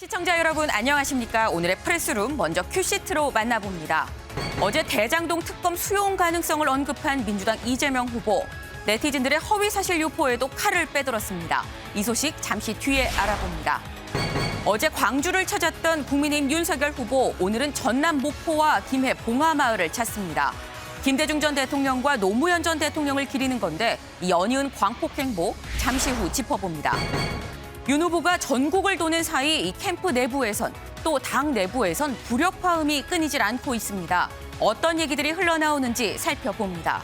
시청자 여러분 안녕하십니까? 오늘의 프레스룸 먼저 큐시트로 만나봅니다. 어제 대장동 특검 수용 가능성을 언급한 민주당 이재명 후보. 네티즌들의 허위 사실 유포에도 칼을 빼들었습니다. 이 소식 잠시 뒤에 알아봅니다. 어제 광주를 찾았던 국민의힘 윤석열 후보, 오늘은 전남 목포와 김해 봉하마을을 찾습니다. 김대중 전 대통령과 노무현 전 대통령을 기리는 건데 이 연이은 광폭행보 잠시 후 짚어봅니다. 윤 후보가 전국을 도는 사이 이 캠프 내부에선 또 당 내부에선 불협화음이 끊이질 않고 있습니다. 어떤 얘기들이 흘러나오는지 살펴봅니다.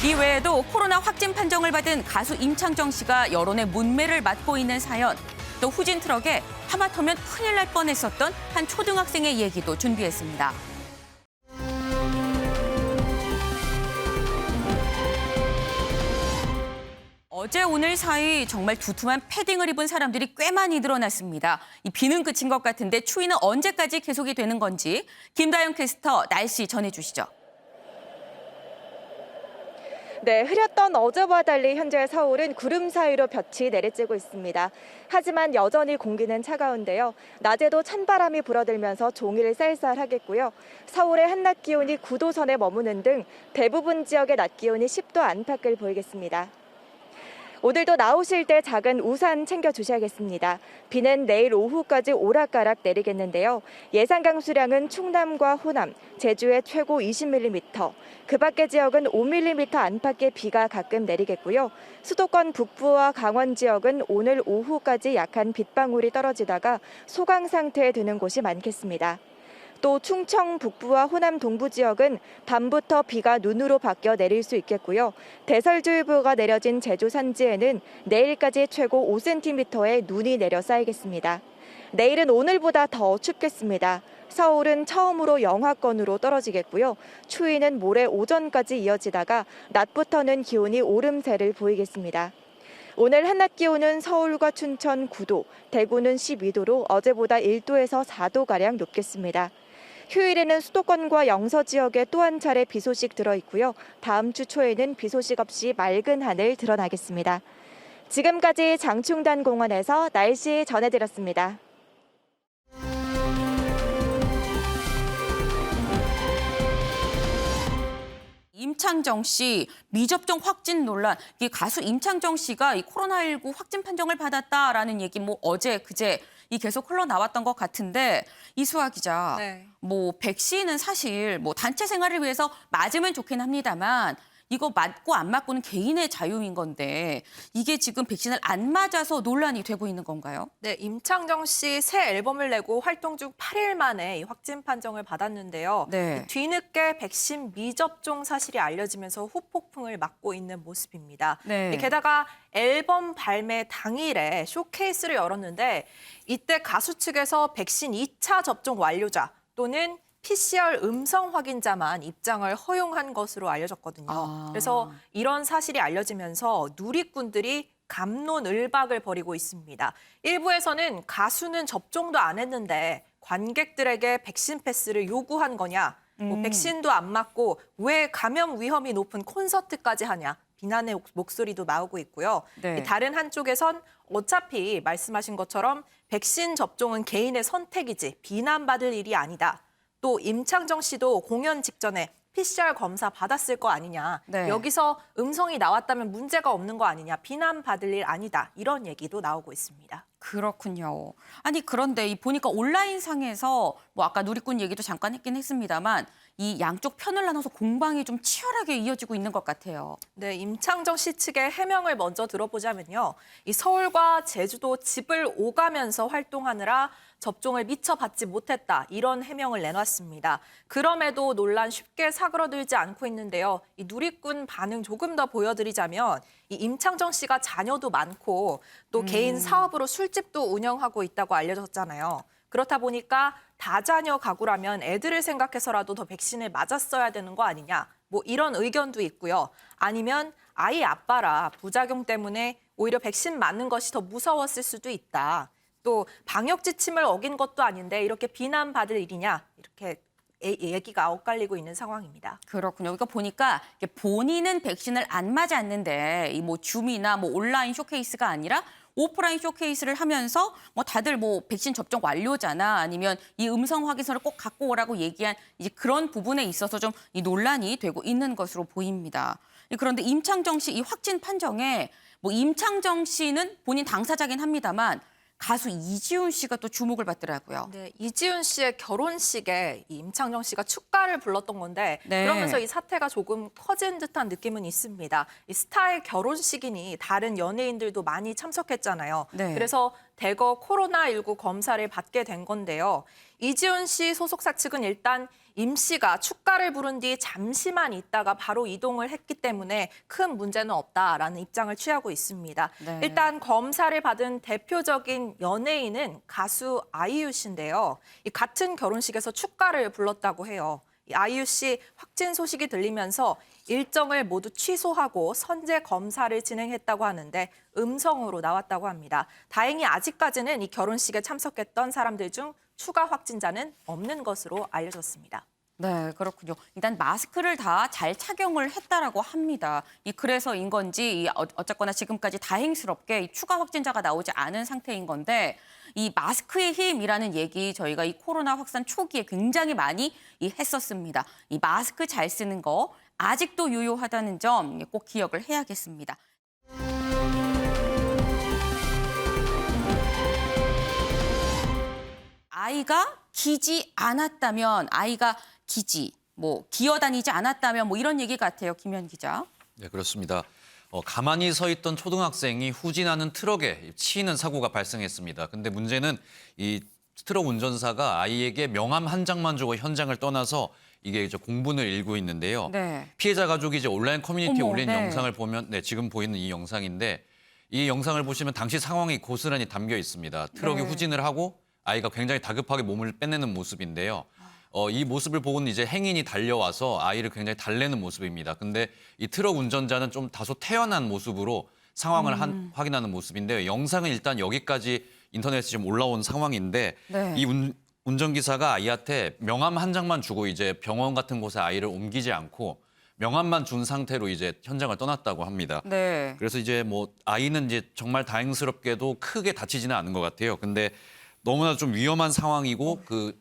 이 외에도 코로나 확진 판정을 받은 가수 임창정 씨가 여론의 문매를 맡고 있는 사연, 또 후진 트럭에 하마터면 큰일 날 뻔했었던 한 초등학생의 얘기도 준비했습니다. 어제 오늘 사이 정말 두툼한 패딩을 입은 사람들이 꽤 많이 늘어났습니다. 이 비는 그친 것 같은데 추위는 언제까지 계속이 되는 건지 김다영 캐스터 날씨 전해주시죠. 네, 흐렸던 어제와 달리 현재 서울은 구름 사이로 볕이 내리쬐고 있습니다. 하지만 여전히 공기는 차가운데요. 낮에도 찬바람이 불어들면서 종일 쌀쌀하겠고요. 서울의 한낮 기온이 9도 선에 머무는 등 대부분 지역의 낮 기온이 10도 안팎을 보이겠습니다. 오늘도 나오실 때 작은 우산 챙겨주셔야겠습니다. 비는 내일 오후까지 오락가락 내리겠는데요. 예상 강수량은 충남과 호남, 제주에 최고 20mm, 그 밖의 지역은 5mm 안팎의 비가 가끔 내리겠고요. 수도권 북부와 강원 지역은 오늘 오후까지 약한 빗방울이 떨어지다가 소강 상태에 드는 곳이 많겠습니다. 또 충청 북부와 호남 동부 지역은 밤부터 비가 눈으로 바뀌어 내릴 수 있겠고요. 대설주의보가 내려진 제주 산지에는 내일까지 최고 5cm의 눈이 내려 쌓이겠습니다. 내일은 오늘보다 더 춥겠습니다. 서울은 처음으로 영하권으로 떨어지겠고요. 추위는 모레 오전까지 이어지다가 낮부터는 기온이 오름세를 보이겠습니다. 오늘 한낮 기온은 서울과 춘천 9도, 대구는 12도로 어제보다 1도에서 4도가량 높겠습니다. 휴일에는 수도권과 영서 지역에 또 한 차례 비 소식 들어있고요. 다음 주 초에는 비 소식 없이 맑은 하늘 드러나겠습니다. 지금까지 장충단 공원에서 날씨 전해드렸습니다. 임창정 씨 미접종 확진 논란. 이 가수 임창정 씨가 이 코로나19 확진 판정을 받았다라는 얘기 어제 그제 이 계속 흘러나왔던 것 같은데 이수아 기자, 네. 백신은 사실 단체 생활을 위해서 맞으면 좋긴 합니다만 이거 맞고 안 맞고는 개인의 자유인 건데 이게 지금 백신을 안 맞아서 논란이 되고 있는 건가요? 네, 임창정 씨 새 앨범을 내고 활동 중 8일 만에 이 확진 판정을 받았는데요. 네. 뒤늦게 백신 미접종 사실이 알려지면서 후폭풍을 맞고 있는 모습입니다. 네. 게다가 앨범 발매 당일에 쇼케이스를 열었는데 이때 가수 측에서 백신 2차 접종 완료자 또는 PCR 음성 확인자만 입장을 허용한 것으로 알려졌거든요. 그래서 이런 사실이 알려지면서 누리꾼들이 갑론을박을 벌이고 있습니다. 일부에서는 가수는 접종도 안 했는데 관객들에게 백신 패스를 요구한 거냐, 백신도 안 맞고 왜 감염 위험이 높은 콘서트까지 하냐, 비난의 목소리도 나오고 있고요. 네. 다른 한쪽에선 어차피 말씀하신 것처럼 백신 접종은 개인의 선택이지 비난받을 일이 아니다. 또 임창정 씨도 공연 직전에 PCR 검사 받았을 거 아니냐. 네. 여기서 음성이 나왔다면 문제가 없는 거 아니냐. 비난받을 일 아니다. 이런 얘기도 나오고 있습니다. 그렇군요. 아니 그런데 보니까 온라인상에서 아까 누리꾼 얘기도 잠깐 했긴 했습니다만 이 양쪽 편을 나눠서 공방이 좀 치열하게 이어지고 있는 것 같아요. 네, 임창정 씨 측의 해명을 먼저 들어보자면요. 이 서울과 제주도 집을 오가면서 활동하느라 접종을 미처 받지 못했다. 이런 해명을 내놨습니다. 그럼에도 논란 쉽게 사그러들지 않고 있는데요. 이 누리꾼 반응 조금 더 보여드리자면 이 임창정 씨가 자녀도 많고 또 개인 사업으로 술집도 운영하고 있다고 알려졌잖아요. 그렇다 보니까 다자녀 가구라면 애들을 생각해서라도 더 백신을 맞았어야 되는 거 아니냐. 이런 의견도 있고요. 아니면 아이 아빠라 부작용 때문에 오히려 백신 맞는 것이 더 무서웠을 수도 있다. 또 방역 지침을 어긴 것도 아닌데 이렇게 비난받을 일이냐. 이렇게 얘기가 엇갈리고 있는 상황입니다. 그렇군요. 그러니까 보니까 본인은 백신을 안 맞았는데 줌이나 온라인 쇼케이스가 아니라 오프라인 쇼케이스를 하면서 뭐 다들 뭐 백신 접종 완료잖아 아니면 이 음성 확인서를 꼭 갖고 오라고 얘기한 이제 그런 부분에 있어서 좀 이 논란이 되고 있는 것으로 보입니다. 그런데 임창정 씨 이 확진 판정에 뭐 임창정 씨는 본인 당사자긴 합니다만 가수 이지훈 씨가 또 주목을 받더라고요. 네, 이지훈 씨의 결혼식에 이 임창정 씨가 축가를 불렀던 건데 네. 그러면서 이 사태가 조금 커진 듯한 느낌은 있습니다. 이 스타의 결혼식이니 다른 연예인들도 많이 참석했잖아요. 네. 그래서 대거 코로나19 검사를 받게 된 건데요. 이지훈 씨 소속사 측은 일단 임 씨가 축가를 부른 뒤 잠시만 있다가 바로 이동을 했기 때문에 큰 문제는 없다라는 입장을 취하고 있습니다. 네. 일단 검사를 받은 대표적인 연예인은 가수 아이유 씨인데요. 이 같은 결혼식에서 축가를 불렀다고 해요. 이 아이유 씨 확진 소식이 들리면서 일정을 모두 취소하고 선제 검사를 진행했다고 하는데 음성으로 나왔다고 합니다. 다행히 아직까지는 이 결혼식에 참석했던 사람들 중 추가 확진자는 없는 것으로 알려졌습니다. 네, 그렇군요. 일단 마스크를 다 잘 착용을 했다라고 합니다. 그래서인 건지 어쨌거나 지금까지 다행스럽게 이 추가 확진자가 나오지 않은 상태인 건데 이 마스크의 힘이라는 얘기 저희가 이 코로나 확산 초기에 굉장히 많이 했었습니다. 이 마스크 잘 쓰는 거 아직도 유효하다는 점 꼭 기억을 해야겠습니다. 아이가 기지 않았다면 아이가 기어다니지 않았다면 뭐 이런 얘기 같아요. 김현 기자. 네, 그렇습니다. 가만히 서 있던 초등학생이 후진하는 트럭에 치이는 사고가 발생했습니다. 근데 문제는 이 트럭 운전사가 아이에게 명함 한 장만 주고 현장을 떠나서 이게 이제 공분을 일고 있는데요. 네. 피해자 가족이 이제 온라인 커뮤니티에 어머, 올린 네. 영상을 보면 지금 보이는 이 영상인데 이 영상을 보시면 당시 상황이 고스란히 담겨 있습니다. 트럭이 네. 후진을 하고 아이가 굉장히 다급하게 몸을 빼내는 모습인데요. 이 모습을 보고는 이제 행인이 달려와서 아이를 굉장히 달래는 모습입니다. 근데 이 트럭 운전자는 좀 다소 태연한 모습으로 상황을 확인하는 모습인데요. 영상은 일단 여기까지 인터넷에 지금 올라온 상황인데 네. 이 운전기사가 아이한테 명함 한 장만 주고 이제 병원 같은 곳에 아이를 옮기지 않고 명함만 준 상태로 이제 현장을 떠났다고 합니다. 네. 그래서 이제 뭐 아이는 이제 정말 다행스럽게도 크게 다치지는 않은 것 같아요. 근데 너무나 좀 위험한 상황이고 그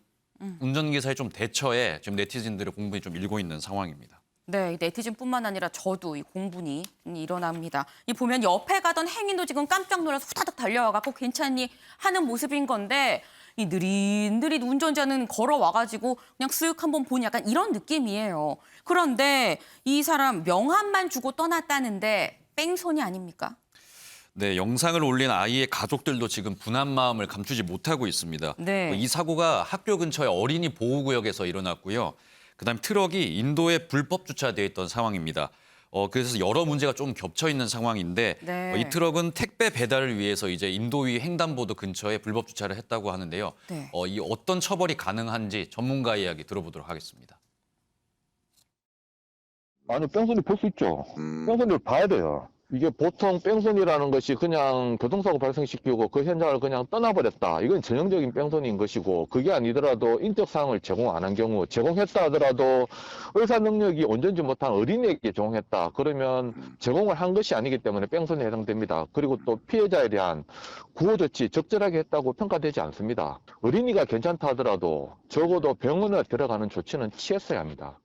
운전기사의 좀 대처에 지금 네티즌들의 공분이 좀 일고 있는 상황입니다. 네, 네티즌뿐만 아니라 저도 이 공분이 일어납니다. 보면 옆에 가던 행인도 지금 깜짝 놀라서 후다닥 달려와갖고 괜찮니 하는 모습인 건데 이 느릿느릿 운전자는 걸어와가지고 그냥 쓱 한번 보니 약간 이런 느낌이에요. 그런데 이 사람 명함만 주고 떠났다는데 뺑소니 아닙니까? 네, 영상을 올린 아이의 가족들도 지금 분한 마음을 감추지 못하고 있습니다. 네. 이 사고가 학교 근처의 어린이 보호구역에서 일어났고요. 그다음 트럭이 인도에 불법 주차되어 있던 상황입니다. 그래서 여러 문제가 좀 겹쳐 있는 상황인데 네. 이 트럭은 택배 배달을 위해서 이제 인도위 횡단보도 근처에 불법 주차를 했다고 하는데요. 네. 이 어떤 처벌이 가능한지 전문가 이야기 들어보도록 하겠습니다. 아니, 뺑소니 볼 수 있죠. 뺑소니를 봐야 돼요. 이게 보통 뺑소니라는 것이 그냥 교통사고 발생시키고 그 현장을 그냥 떠나버렸다. 이건 전형적인 뺑소니인 것이고, 그게 아니더라도 인적사항을 제공 안 한 경우, 제공했다 하더라도 의사 능력이 온전치 못한 어린이에게 제공했다. 그러면 제공을 한 것이 아니기 때문에 뺑소니에 해당됩니다. 그리고 또 피해자에 대한 구호조치 적절하게 했다고 평가되지 않습니다. 어린이가 괜찮다 하더라도 적어도 병원에 들어가는 조치는 취했어야 합니다.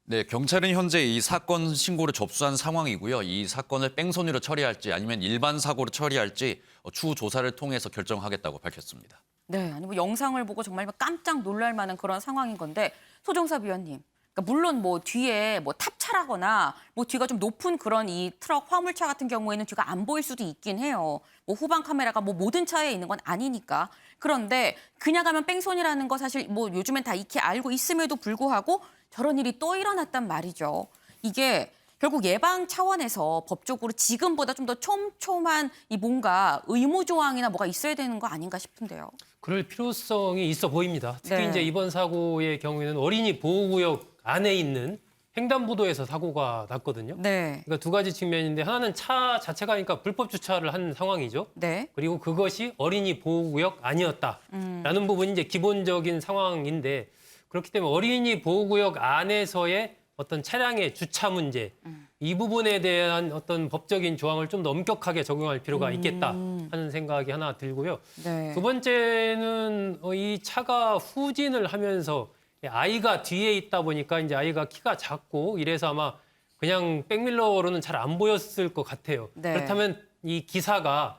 네, 경찰은 현재 이 사건 신고를 접수한 상황이고요. 이 사건을 뺑소니로 처리할지 아니면 일반 사고로 처리할지 추후 조사를 통해서 결정하겠다고 밝혔습니다. 네, 아니 영상을 보고 정말 깜짝 놀랄 만한 그런 상황인 건데 소정섭 위원님. 그러니까 물론 뭐 뒤에 탑차라거나 뒤가 좀 높은 그런 이 트럭 화물차 같은 경우에는 뒤가 안 보일 수도 있긴 해요. 후방 카메라가 모든 차에 있는 건 아니니까. 그런데 그냥 가면 뺑소니라는 거 사실 요즘엔 다 익히 알고 있음에도 불구하고 저런 일이 또 일어났단 말이죠. 이게 결국 예방 차원에서 법적으로 지금보다 좀 더 촘촘한 뭔가 의무 조항이나 뭐가 있어야 되는 거 아닌가 싶은데요. 그럴 필요성이 있어 보입니다. 특히 네. 이제 이번 사고의 경우에는 어린이 보호구역 안에 있는 횡단보도에서 사고가 났거든요. 네. 그러니까 두 가지 측면인데 하나는 차 자체가 그러니까 불법 주차를 한 상황이죠. 네. 그리고 그것이 어린이 보호구역 아니었다라는 부분이 이제 기본적인 상황인데 그렇기 때문에 어린이 보호구역 안에서의 어떤 차량의 주차 문제 이 부분에 대한 어떤 법적인 조항을 좀 더 엄격하게 적용할 필요가 있겠다 하는 생각이 하나 들고요. 네. 두 번째는 이 차가 후진을 하면서 아이가 뒤에 있다 보니까 이제 아이가 키가 작고 이래서 아마 그냥 백밀러로는 잘 안 보였을 것 같아요. 네. 그렇다면 이 기사가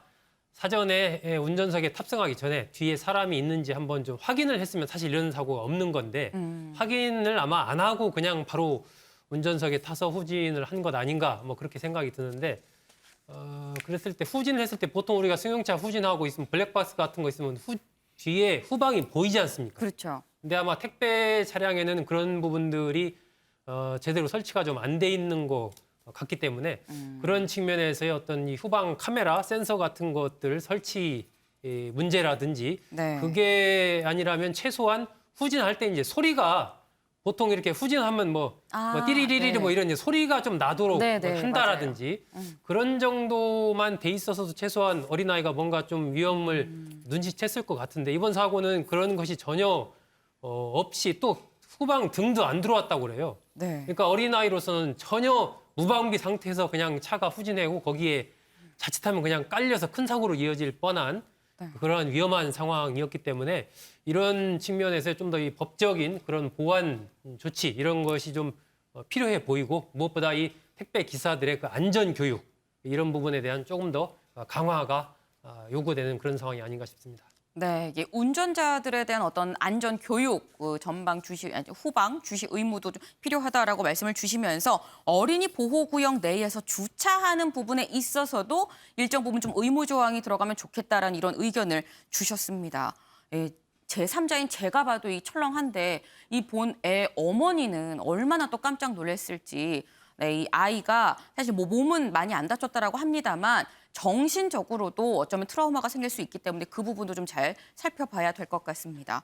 사전에 운전석에 탑승하기 전에 뒤에 사람이 있는지 한번 좀 확인을 했으면 사실 이런 사고가 없는 건데 확인을 아마 안 하고 그냥 바로 운전석에 타서 후진을 한 것 아닌가 뭐 그렇게 생각이 드는데 그랬을 때 후진을 했을 때 보통 우리가 승용차 후진하고 있으면 블랙박스 같은 거 있으면 뒤에 후방이 보이지 않습니까? 그렇죠. 근데 아마 택배 차량에는 그런 부분들이 제대로 설치가 좀 안 돼 있는 것 같기 때문에 그런 측면에서의 어떤 이 후방 카메라, 센서 같은 것들 설치 문제라든지 네. 그게 아니라면 최소한 후진할 때 이제 소리가 보통 이렇게 후진하면 뭐 띠리리리 네. 뭐 이런 이제 소리가 좀 나도록 네, 네, 뭐 한다라든지 그런 정도만 돼 있어서도 최소한 어린아이가 뭔가 좀 위험을 눈치챘을 것 같은데 이번 사고는 그런 것이 전혀 없이 또 후방 등도 안 들어왔다고 그래요. 네. 그러니까 어린아이로서는 전혀 무방비 상태에서 그냥 차가 후진하고 거기에 자칫하면 그냥 깔려서 큰 사고로 이어질 뻔한 그러한 위험한 상황이었기 때문에 이런 측면에서 좀 더 이 법적인 그런 보안 조치 이런 것이 좀 필요해 보이고 무엇보다 이 택배 기사들의 그 안전 교육 이런 부분에 대한 조금 더 강화가 요구되는 그런 상황이 아닌가 싶습니다. 네, 이게 운전자들에 대한 어떤 안전 교육, 후방 주시 의무도 좀 필요하다라고 말씀을 주시면서 어린이 보호구역 내에서 주차하는 부분에 있어서도 일정 부분 좀 의무 조항이 들어가면 좋겠다라는 이런 의견을 주셨습니다. 예, 제3자인 제가 봐도 이 철렁한데 이 본 애 어머니는 얼마나 또 깜짝 놀랐을지. 네, 이 아이가 사실 뭐 몸은 많이 안 다쳤다라고 합니다만 정신적으로도 어쩌면 트라우마가 생길 수 있기 때문에 그 부분도 좀 잘 살펴봐야 될 것 같습니다.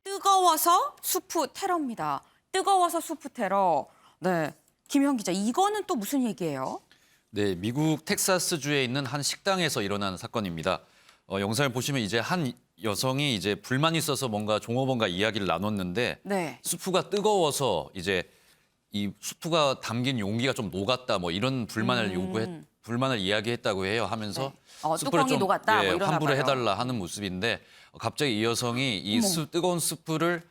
뜨거워서 수프 테러입니다. 뜨거워서 수프 테러. 네, 김현 기자, 이거는 또 무슨 얘기예요? 네, 미국 텍사스주에 있는 한 식당에서 일어난 사건입니다. 영상을 보시면 이제 한 여성이 이제 불만이 있어서 뭔가 종업원과 이야기를 나눴는데 네. 수프가 뜨거워서 이제 이 수프가 담긴 용기가 좀 녹았다 뭐 이런 불만을 이야기했다고 해요. 하면서 네. 수프를 뚜껑이 녹았다, 뭐 이러나 환불을 봐요. 해달라 하는 모습인데 갑자기 이 여성이 이 뜨거운 수프를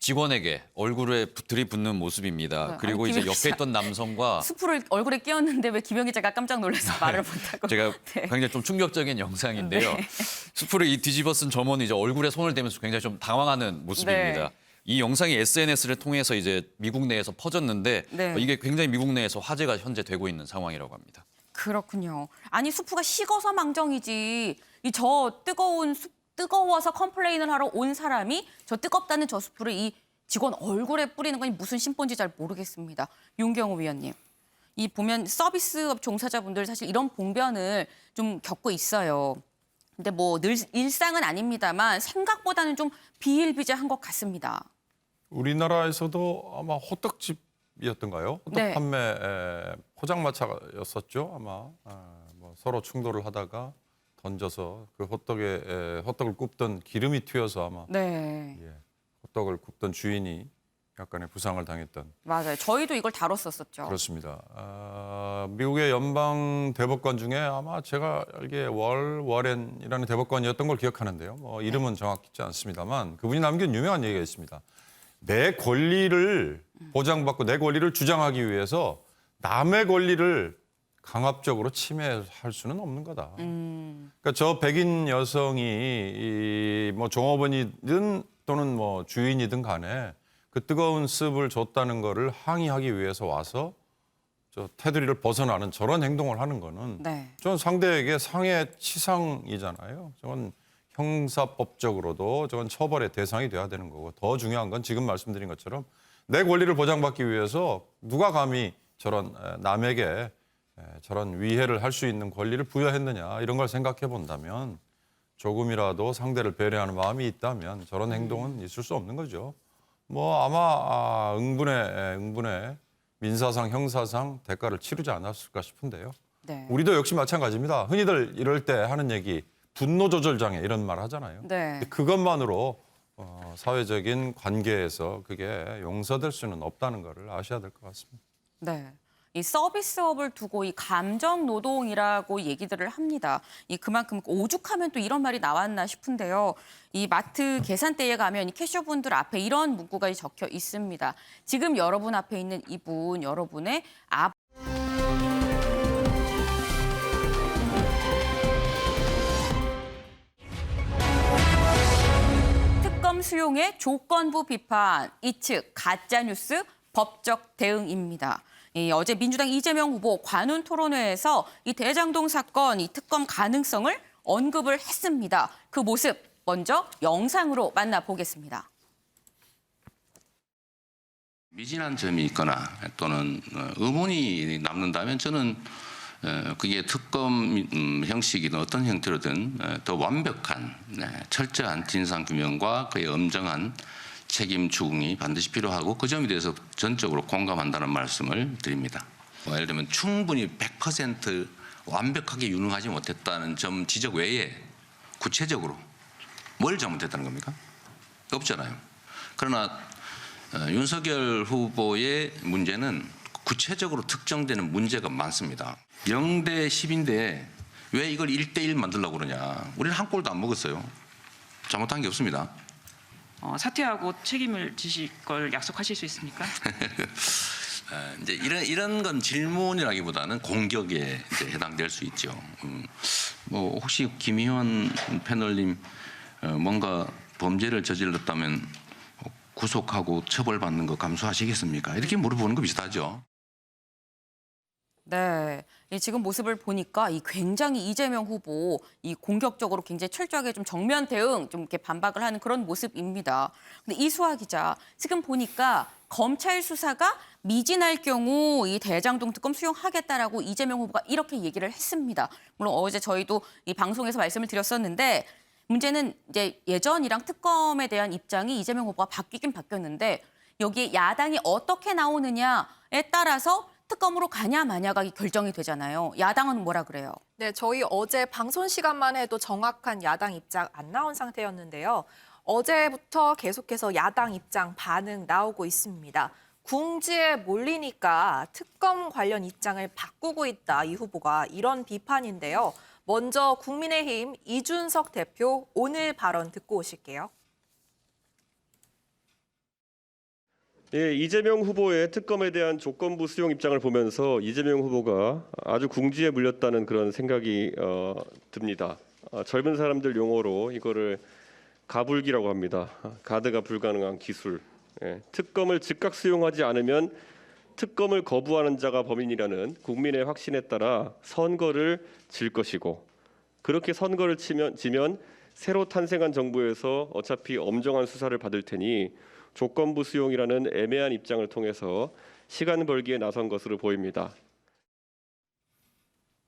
직원에게 얼굴에 들이붓는 모습입니다. 네, 그리고 아니, 이제 김 옆에 있던 남성과 수프를 얼굴에 끼웠는데 왜 김현 기자가 깜짝 놀라서 말을 못하고. 제가 네. 굉장히 좀 충격적인 영상인데요. 수프를 뒤집어 쓴 점원이 이제 얼굴에 손을 대면서 굉장히 좀 당황하는 모습입니다. 네. 이 영상이 SNS를 통해서 이제 미국 내에서 퍼졌는데 네. 이게 굉장히 미국 내에서 화제가 현재 되고 있는 상황이라고 합니다. 그렇군요. 아니 수프가 식어서 망정이지. 이 저 뜨거워서 컴플레인을 하러 온 사람이 저 뜨겁다는 저 수프를 이 직원 얼굴에 뿌리는 건 무슨 심보인지 잘 모르겠습니다. 윤경호 위원님. 이 보면 서비스업 종사자분들 사실 이런 봉변을 좀 겪고 있어요. 근데 뭐 늘 일상은 아닙니다만 생각보다는 좀 비일비재한 것 같습니다. 우리나라에서도 아마 호떡집이었던가요? 호떡 네. 판매 포장마차였었죠 아마. 뭐 서로 충돌을 하다가 던져서 그 호떡을 굽던 기름이 튀어서 아마 네. 호떡을 굽던 주인이 약간의 부상을 당했던. 맞아요. 저희도 이걸 다뤘었었죠. 그렇습니다. 미국의 연방 대법관 중에 아마 제가 알기에 워렌이라는 대법관이었던 걸 기억하는데요. 뭐 이름은 정확치 않습니다만 그분이 남긴 유명한 얘기가 있습니다. 내 권리를 보장받고 내 권리를 주장하기 위해서 남의 권리를 강압적으로 침해할 수는 없는 거다. 그러니까 저 백인 여성이 뭐 종업원이든 또는 뭐 주인이든 간에 그 뜨거운 습을 줬다는 거를 항의하기 위해서 와서 저 테두리를 벗어나는 저런 행동을 하는 거는 네. 저는 상대에게 상해 치상이잖아요. 저건 형사법적으로도 저건 처벌의 대상이 돼야 되는 거고 더 중요한 건 지금 말씀드린 것처럼 내 권리를 보장받기 위해서 누가 감히 저런 남에게 저런 위해를 할 수 있는 권리를 부여했느냐 이런 걸 생각해 본다면 조금이라도 상대를 배려하는 마음이 있다면 저런 행동은 있을 수 없는 거죠. 뭐 아마 응분의 민사상 형사상 대가를 치르지 않았을까 싶은데요. 네. 우리도 역시 마찬가지입니다. 흔히들 이럴 때 하는 얘기 분노 조절 장애 이런 말 하잖아요. 네. 근데 그것만으로 사회적인 관계에서 그게 용서될 수는 없다는 것을 아셔야 될 것 같습니다. 네. 이 서비스업을 두고 이 감정 노동이라고 얘기들을 합니다. 이 그만큼 오죽하면 또 이런 말이 나왔나 싶은데요. 이 마트 계산대에 가면 이 캐셔분들 앞에 이런 문구가 적혀 있습니다. 지금 여러분 앞에 있는 이분, 여러분의 특검 수용의 조건부 비판, 이 측 가짜뉴스 법적 대응입니다. 어제 민주당 이재명 후보 관훈 토론회에서 이 대장동 사건 이 특검 가능성을 언급을 했습니다. 그 모습 먼저 영상으로 만나보겠습니다. 미진한 점이 있거나 또는 의문이 남는다면 저는 그게 특검 형식이든 어떤 형태로든 더 완벽한 철저한 진상규명과 그의 엄정한 책임 추궁이 반드시 필요하고 그 점에 대해서 전적으로 공감한다는 말씀을 드립니다. 예를 들면 충분히 100% 완벽하게 유능하지 못했다는 점 지적 외에 구체적으로 뭘 잘못했다는 겁니까? 없잖아요. 그러나 윤석열 후보의 문제는 구체적으로 특정되는 문제가 많습니다. 0대 10인데 왜 이걸 1대1 만들려고 그러냐. 우리는 한 골도 안 먹었어요. 잘못한 게 없습니다. 사퇴하고 책임을 지실 걸 약속하실 수 있습니까? 이제 이런 건 질문이라기보다는 공격에 이제 해당될 수 있죠. 뭐 혹시 김희원 패널님 뭔가 범죄를 저질렀다면 구속하고 처벌받는 거 감수하시겠습니까? 이렇게 물어보는 거 비슷하죠. 네, 지금 모습을 보니까 이 굉장히 이재명 후보 이 공격적으로 굉장히 철저하게 좀 정면 대응, 좀 이렇게 반박을 하는 그런 모습입니다. 근데 이수아 기자, 지금 보니까 검찰 수사가 미진할 경우 이 대장동 특검 수용하겠다라고 이재명 후보가 이렇게 얘기를 했습니다. 물론 어제 저희도 이 방송에서 말씀을 드렸었는데 문제는 이제 예전이랑 특검에 대한 입장이 이재명 후보가 바뀌긴 바뀌었는데 여기에 야당이 어떻게 나오느냐에 따라서 특검으로 가냐 마냐가 결정이 되잖아요. 야당은 뭐라 그래요? 네, 저희 어제 방송 시간만 해도 정확한 야당 입장 안 나온 상태였는데요. 어제부터 계속해서 야당 입장 반응 나오고 있습니다. 궁지에 몰리니까 특검 관련 입장을 바꾸고 있다, 이 후보가 이런 비판인데요. 먼저 국민의힘 이준석 대표 오늘 발언 듣고 오실게요. 예, 이재명 후보의 특검에 대한 조건부 수용 입장을 보면서 이재명 후보가 아주 궁지에 물렸다는 그런 생각이 듭니다. 젊은 사람들 용어로 이거를 가불기라고 합니다. 가드가 불가능한 기술. 예, 특검을 즉각 수용하지 않으면 특검을 거부하는 자가 범인이라는 국민의 확신에 따라 선거를 질 것이고 그렇게 선거를 지면 새로 탄생한 정부에서 어차피 엄정한 수사를 받을 테니 조건부 수용이라는 애매한 입장을 통해서 시간 벌기에 나선 것으로 보입니다.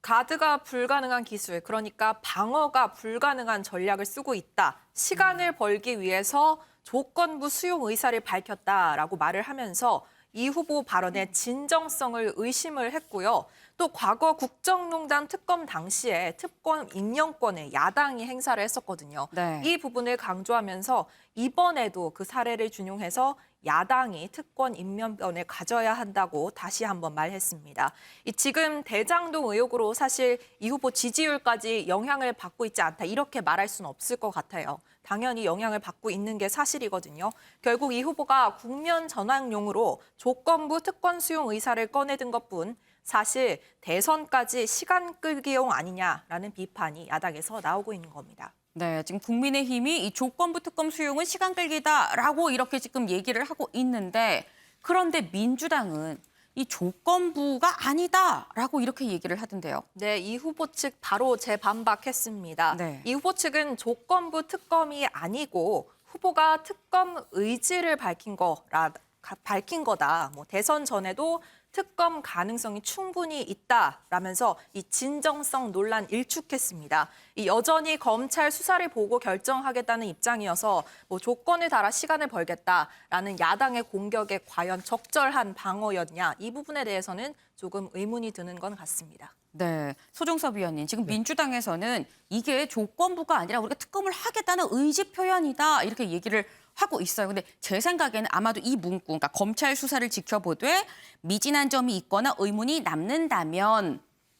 가드가 불가능한 기술, 그러니까 방어가 불가능한 전략을 쓰고 있다. 시간을 벌기 위해서 조건부 수용 의사를 밝혔다라고 말을 하면서 이 후보 발언의 진정성을 의심을 했고요. 또 과거 국정농단 특검 당시에 특검 임명권에 야당이 행사를 했었거든요. 네. 이 부분을 강조하면서 이번에도 그 사례를 준용해서 야당이 특권 임명권을 가져야 한다고 다시 한번 말했습니다. 지금 대장동 의혹으로 사실 이 후보 지지율까지 영향을 받고 있지 않다, 이렇게 말할 수는 없을 것 같아요. 당연히 영향을 받고 있는 게 사실이거든요. 결국 이 후보가 국면 전환용으로 조건부 특권 수용 의사를 꺼내든 것뿐 사실 대선까지 시간 끌기용 아니냐라는 비판이 야당에서 나오고 있는 겁니다. 네, 지금 국민의힘이 이 조건부 특검 수용은 시간 끌기다라고 이렇게 지금 얘기를 하고 있는데 그런데 민주당은 이 조건부가 아니다라고 이렇게 얘기를 하던데요. 네, 이 후보 측 바로 재반박했습니다. 네. 이 후보 측은 조건부 특검이 아니고 후보가 특검 의지를 밝힌 거다. 뭐 대선 전에도 특검 가능성이 충분히 있다라면서 이 진정성 논란 일축했습니다. 이 여전히 검찰 수사를 보고 결정하겠다는 입장이어서 뭐 조건을 달아 시간을 벌겠다라는 야당의 공격에 과연 적절한 방어였냐 이 부분에 대해서는 조금 의문이 드는 건 같습니다. 네, 소종섭 위원님, 지금 민주당에서는 이게 조건부가 아니라 우리가 특검을 하겠다는 의지 표현이다 이렇게 얘기를 하고 있어요. 근데 제 생각에는 아마도 이 문구, 그러니까 검찰 수사를 지켜보되 미진한 점이 있거나 의문이 남는다면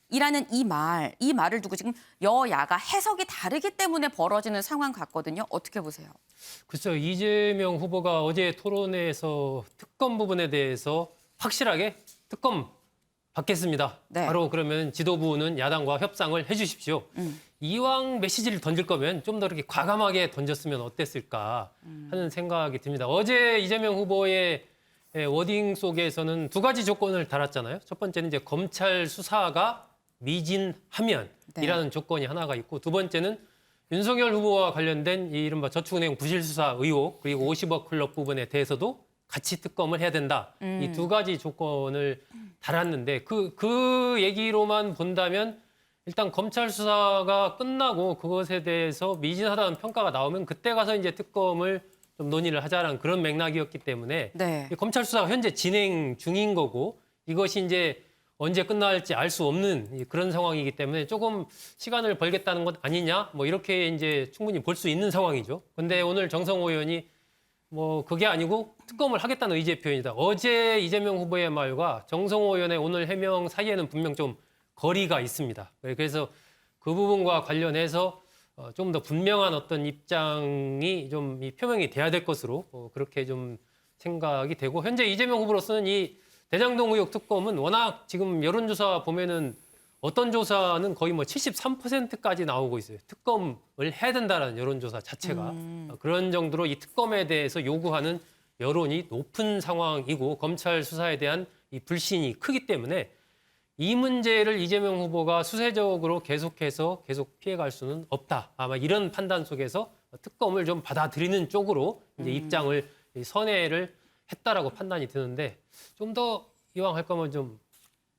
이라는 이 말을 두고 지금 여야가 해석이 다르기 때문에 벌어지는 상황 같거든요. 어떻게 보세요? 그렇죠. 이재명 후보가 어제 토론회에서 특검 부분에 대해서 확실하게 특검 받겠습니다. 네. 바로 그러면 지도부는 야당과 협상을 해주십시오. 이왕 메시지를 던질 거면 좀 더 이렇게 과감하게 던졌으면 어땠을까 하는 생각이 듭니다. 어제 이재명 후보의 워딩 속에서는 두 가지 조건을 달았잖아요. 첫 번째는 이제 검찰 수사가 미진하면이라는 조건이 하나가 있고, 두 번째는 윤석열 후보와 관련된 이 이른바 저축은행 부실 수사 의혹 그리고 50억 클럽 부분에 대해서도 같이 특검을 해야 된다. 이 두 가지 조건을 달았는데 그 얘기로만 본다면 일단 검찰 수사가 끝나고 그것에 대해서 미진하다는 평가가 나오면 그때 가서 이제 특검을 좀 논의를 하자라는 그런 맥락이었기 때문에 네. 이 검찰 수사가 현재 진행 중인 거고 이것이 이제 언제 끝날지 알 수 없는 그런 상황이기 때문에 조금 시간을 벌겠다는 것 아니냐 뭐 이렇게 이제 충분히 볼 수 있는 상황이죠. 근데 오늘 정성호 의원이 뭐 그게 아니고 특검을 하겠다는 의지의 표현이다. 어제 이재명 후보의 말과 정성호 의원의 오늘 해명 사이에는 분명 좀 거리가 있습니다. 그래서 그 부분과 관련해서 좀 더 분명한 어떤 입장이 좀 표명이 돼야 될 것으로 그렇게 좀 생각이 되고, 현재 이재명 후보로서는 이 대장동 의혹 특검은 워낙 지금 여론조사 보면은 어떤 조사는 거의 뭐 73%까지 나오고 있어요. 특검을 해야 된다라는 여론조사 자체가. 그런 정도로 이 특검에 대해서 요구하는 여론이 높은 상황이고 검찰 수사에 대한 이 불신이 크기 때문에 이 문제를 이재명 후보가 수세적으로 계속 피해갈 수는 없다. 아마 이런 판단 속에서 특검을 좀 받아들이는 쪽으로 이제 입장을 선회를 했다라고 판단이 드는데, 좀 더 이왕 할 거면 좀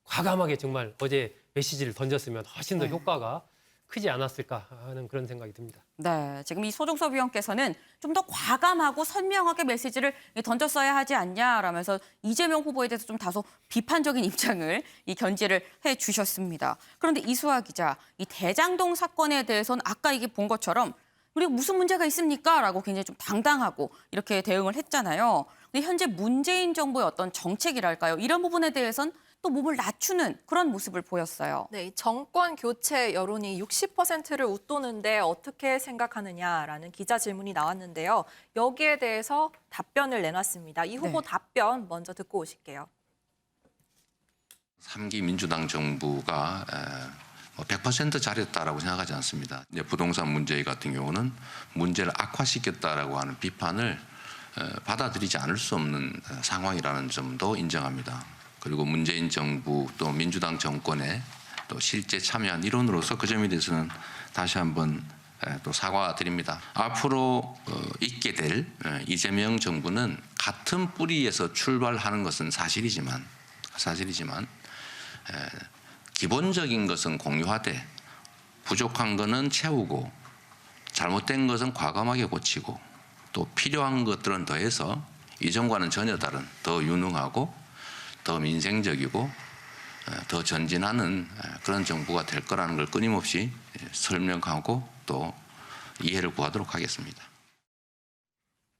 과감하게 정말 어제 메시지를 던졌으면 훨씬 더 효과가 크지 않았을까 하는 그런 생각이 듭니다. 네, 지금 이 소종섭 위원께서는 좀 더 과감하고 선명하게 메시지를 던졌어야 하지 않냐라면서 이재명 후보에 대해서 좀 다소 비판적인 입장을 견지를 해주셨습니다. 그런데 이수아 기자, 이 대장동 사건에 대해서는 아까 이게 본 것처럼 우리가 무슨 문제가 있습니까? 라고 굉장히 좀 당당하고 이렇게 대응을 했잖아요. 근데 현재 문재인 정부의 어떤 정책이랄까요? 이런 부분에 대해서는 또 몸을 낮추는 그런 모습을 보였어요. 네, 이 정권 교체 여론이 60%를 웃도는데 어떻게 생각하느냐라는 기자 질문이 나왔는데요. 여기에 대해서 답변을 내놨습니다. 이 후보 네. 답변 먼저 듣고 오실게요. 3기 민주당 정부가 100% 잘했다라고 생각하지 않습니다. 이제 부동산 문제 같은 경우는 문제를 악화시켰다라고 하는 비판을 받아들이지 않을 수 없는 상황이라는 점도 인정합니다. 그리고 문재인 정부 또 민주당 정권에 또 실제 참여한 일원으로서 그 점에 대해서는 다시 한번 또 사과드립니다. 앞으로 있게 될 이재명 정부는 같은 뿌리에서 출발하는 것은 사실이지만 기본적인 것은 공유하되 부족한 것은 채우고 잘못된 것은 과감하게 고치고 또 필요한 것들은 더해서 이전과는 전혀 다른 더 유능하고 더 민생적이고 더 전진하는 그런 정부가 될 거라는 걸 끊임없이 설명하고 또 이해를 구하도록 하겠습니다.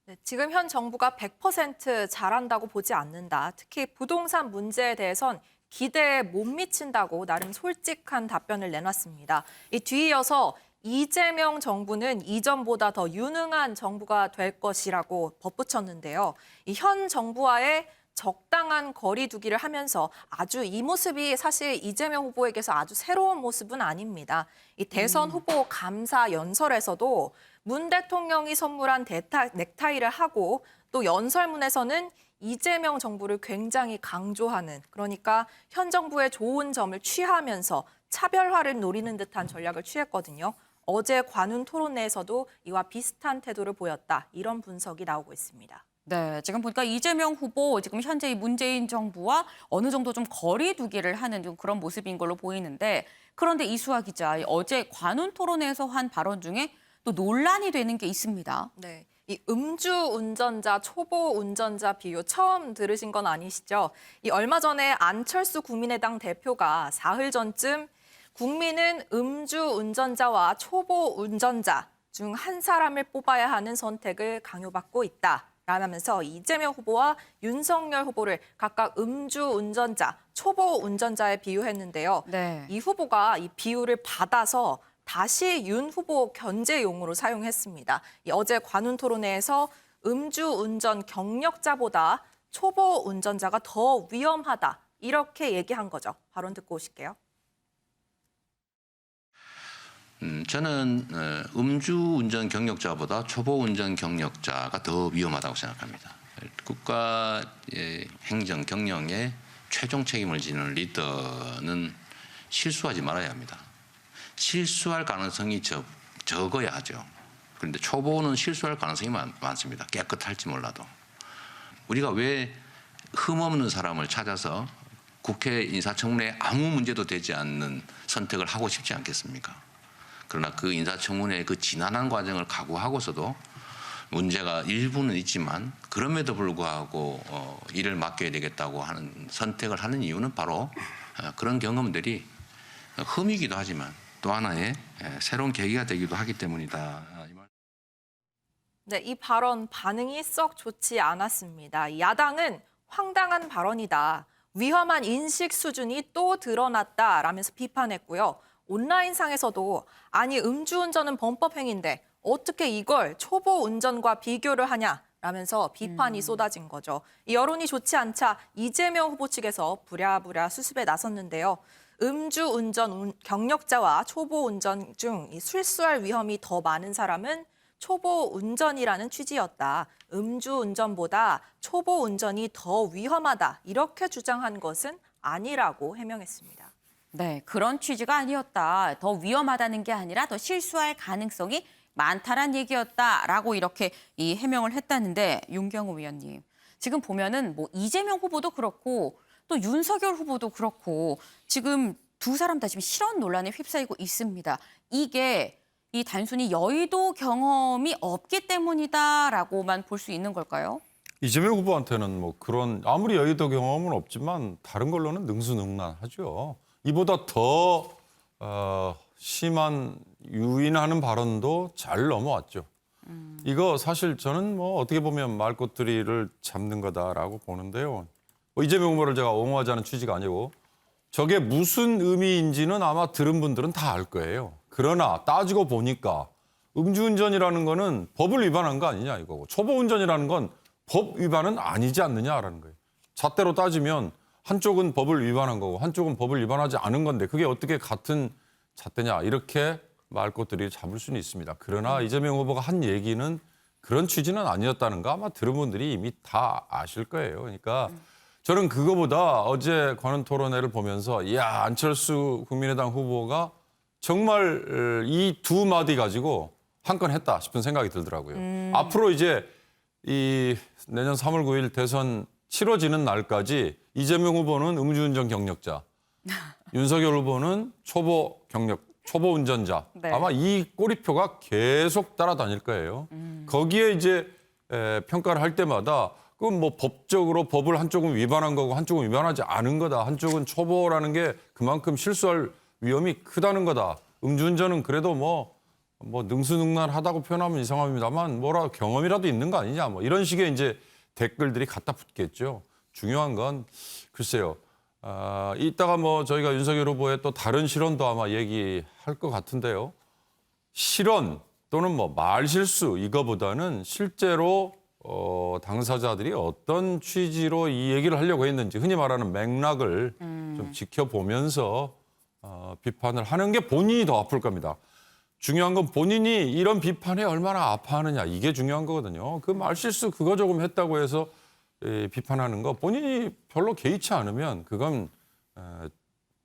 네, 지금 현 정부가 100% 잘한다고 보지 않는다. 특히 부동산 문제에 대해선 기대에 못 미친다고 나름 솔직한 답변을 내놨습니다. 이 뒤이어서 이재명 정부는 이전보다 더 유능한 정부가 될 것이라고 덧붙였는데요. 이 현 정부와의 적당한 거리 두기를 하면서 아주 이 모습이 사실 이재명 후보에게서 아주 새로운 모습은 아닙니다. 이 대선 후보 감사 연설에서도 문 대통령이 선물한 넥타이를 하고 또 연설문에서는 이재명 정부를 굉장히 강조하는, 그러니까 현 정부의 좋은 점을 취하면서 차별화를 노리는 듯한 전략을 취했거든요. 어제 관훈 토론회에서도 이와 비슷한 태도를 보였다. 이런 분석이 나오고 있습니다. 네, 지금 보니까 이재명 후보 지금 현재 이 문재인 정부와 어느 정도 좀 거리 두기를 하는 좀 그런 모습인 걸로 보이는데 그런데 이수아 기자, 어제 관훈 토론회에서 한 발언 중에 또 논란이 되는 게 있습니다. 네. 이 음주 운전자, 초보 운전자 비유 처음 들으신 건 아니시죠? 이 얼마 전에 안철수 국민의당 대표가 사흘 전쯤 국민은 음주 운전자와 초보 운전자 중 한 사람을 뽑아야 하는 선택을 강요받고 있다. 라면서 이재명 후보와 윤석열 후보를 각각 음주 운전자, 초보 운전자에 비유했는데요. 네. 이 후보가 이 비유를 받아서 다시 윤 후보 견제용으로 사용했습니다. 어제 관훈 토론회에서 음주운전 경력자보다 초보 운전자가 더 위험하다 이렇게 얘기한 거죠. 발언 듣고 오실게요. 저는 음주운전 경력자보다 초보운전 경력자가 더 위험하다고 생각합니다. 국가의 행정 경영에 최종 책임을 지는 리더는 실수하지 말아야 합니다. 실수할 가능성이 적어야 하죠. 그런데 초보는 실수할 가능성이 많습니다. 깨끗할지 몰라도. 우리가 왜 흠없는 사람을 찾아서 국회 인사청문회에 아무 문제도 되지 않는 선택을 하고 싶지 않겠습니까? 그러나 그 인사청문회의 그 지난한 과정을 각오하고서도 문제가 일부는 있지만 그럼에도 불구하고 일을 맡겨야 되겠다고 하는 선택을 하는 이유는 바로 그런 경험들이 흠이기도 하지만 또 하나의 새로운 계기가 되기도 하기 때문이다. 네, 이 발언 반응이 썩 좋지 않았습니다. 야당은 황당한 발언이다. 위험한 인식 수준이 또 드러났다라면서 비판했고요. 온라인상에서도 아니 음주운전은 범법행위인데 어떻게 이걸 초보 운전과 비교를 하냐라면서 비판이 쏟아진 거죠. 이 여론이 좋지 않자 이재명 후보 측에서 부랴부랴 수습에 나섰는데요. 음주운전 경력자와 초보 운전 중 실수할 위험이 더 많은 사람은 초보 운전이라는 취지였다. 음주운전보다 초보 운전이 더 위험하다. 이렇게 주장한 것은 아니라고 해명했습니다. 네, 그런 취지가 아니었다. 더 위험하다는 게 아니라 더 실수할 가능성이 많다란 얘기였다라고 이렇게 이 해명을 했다는데 윤경호 위원님, 지금 보면은 뭐 이재명 후보도 그렇고 또 윤석열 후보도 그렇고 지금 두 사람 다 지금 실언 논란에 휩싸이고 있습니다. 이게 이 단순히 여의도 경험이 없기 때문이다라고만 볼 수 있는 걸까요? 이재명 후보한테는 뭐 그런 아무리 여의도 경험은 없지만 다른 걸로는 능수능란하죠. 이보다 더 심한 유인하는 발언도 잘 넘어왔죠. 이거 사실 저는 뭐 어떻게 보면 말꼬투리를 잡는 거다라고 보는데요. 뭐 이재명 후보를 제가 옹호하지 않은 취지가 아니고 저게 무슨 의미인지는 아마 들은 분들은 다 알 거예요. 그러나 따지고 보니까 음주운전이라는 거는 법을 위반한 거 아니냐 이거고 초보운전이라는 건 법 위반은 아니지 않느냐라는 거예요. 잣대로 따지면 한쪽은 법을 위반한 거고 한쪽은 법을 위반하지 않은 건데 그게 어떻게 같은 잣대냐 이렇게 말꼬투리를 잡을 수는 있습니다. 그러나 이재명 후보가 한 얘기는 그런 취지는 아니었다는 거 아마 들은 분들이 이미 다 아실 거예요. 그러니까 저는 그거보다 어제 관훈 토론회를 보면서 야 안철수 국민의당 후보가 정말 이 두 마디 가지고 한 건 했다 싶은 생각이 들더라고요. 앞으로 이제 이 내년 3월 9일 대선 치러지는 날까지 이재명 후보는 음주운전 경력자, 윤석열 후보는 초보 운전자. 네. 아마 이 꼬리표가 계속 따라다닐 거예요. 거기에 이제 평가를 할 때마다 그건 뭐 법적으로 법을 한쪽은 위반한 거고 한쪽은 위반하지 않은 거다. 한쪽은 초보라는 게 그만큼 실수할 위험이 크다는 거다. 음주운전은 그래도 뭐 능수능란하다고 표현하면 이상합니다만 뭐라 경험이라도 있는 거 아니냐 뭐 이런 식의 이제 댓글들이 갖다 붙겠죠. 중요한 건 글쎄요. 이따가 뭐 저희가 윤석열 후보의 또 다른 실언도 아마 얘기할 것 같은데요. 실언 또는 뭐 말실수 이거보다는 실제로 당사자들이 어떤 취지로 이 얘기를 하려고 했는지 흔히 말하는 맥락을 좀 지켜보면서 비판을 하는 게 본인이 더 아플 겁니다. 중요한 건 본인이 이런 비판에 얼마나 아파하느냐 이게 중요한 거거든요. 그 말실수 그거 조금 했다고 해서 비판하는 거 본인이 별로 개의치 않으면 그건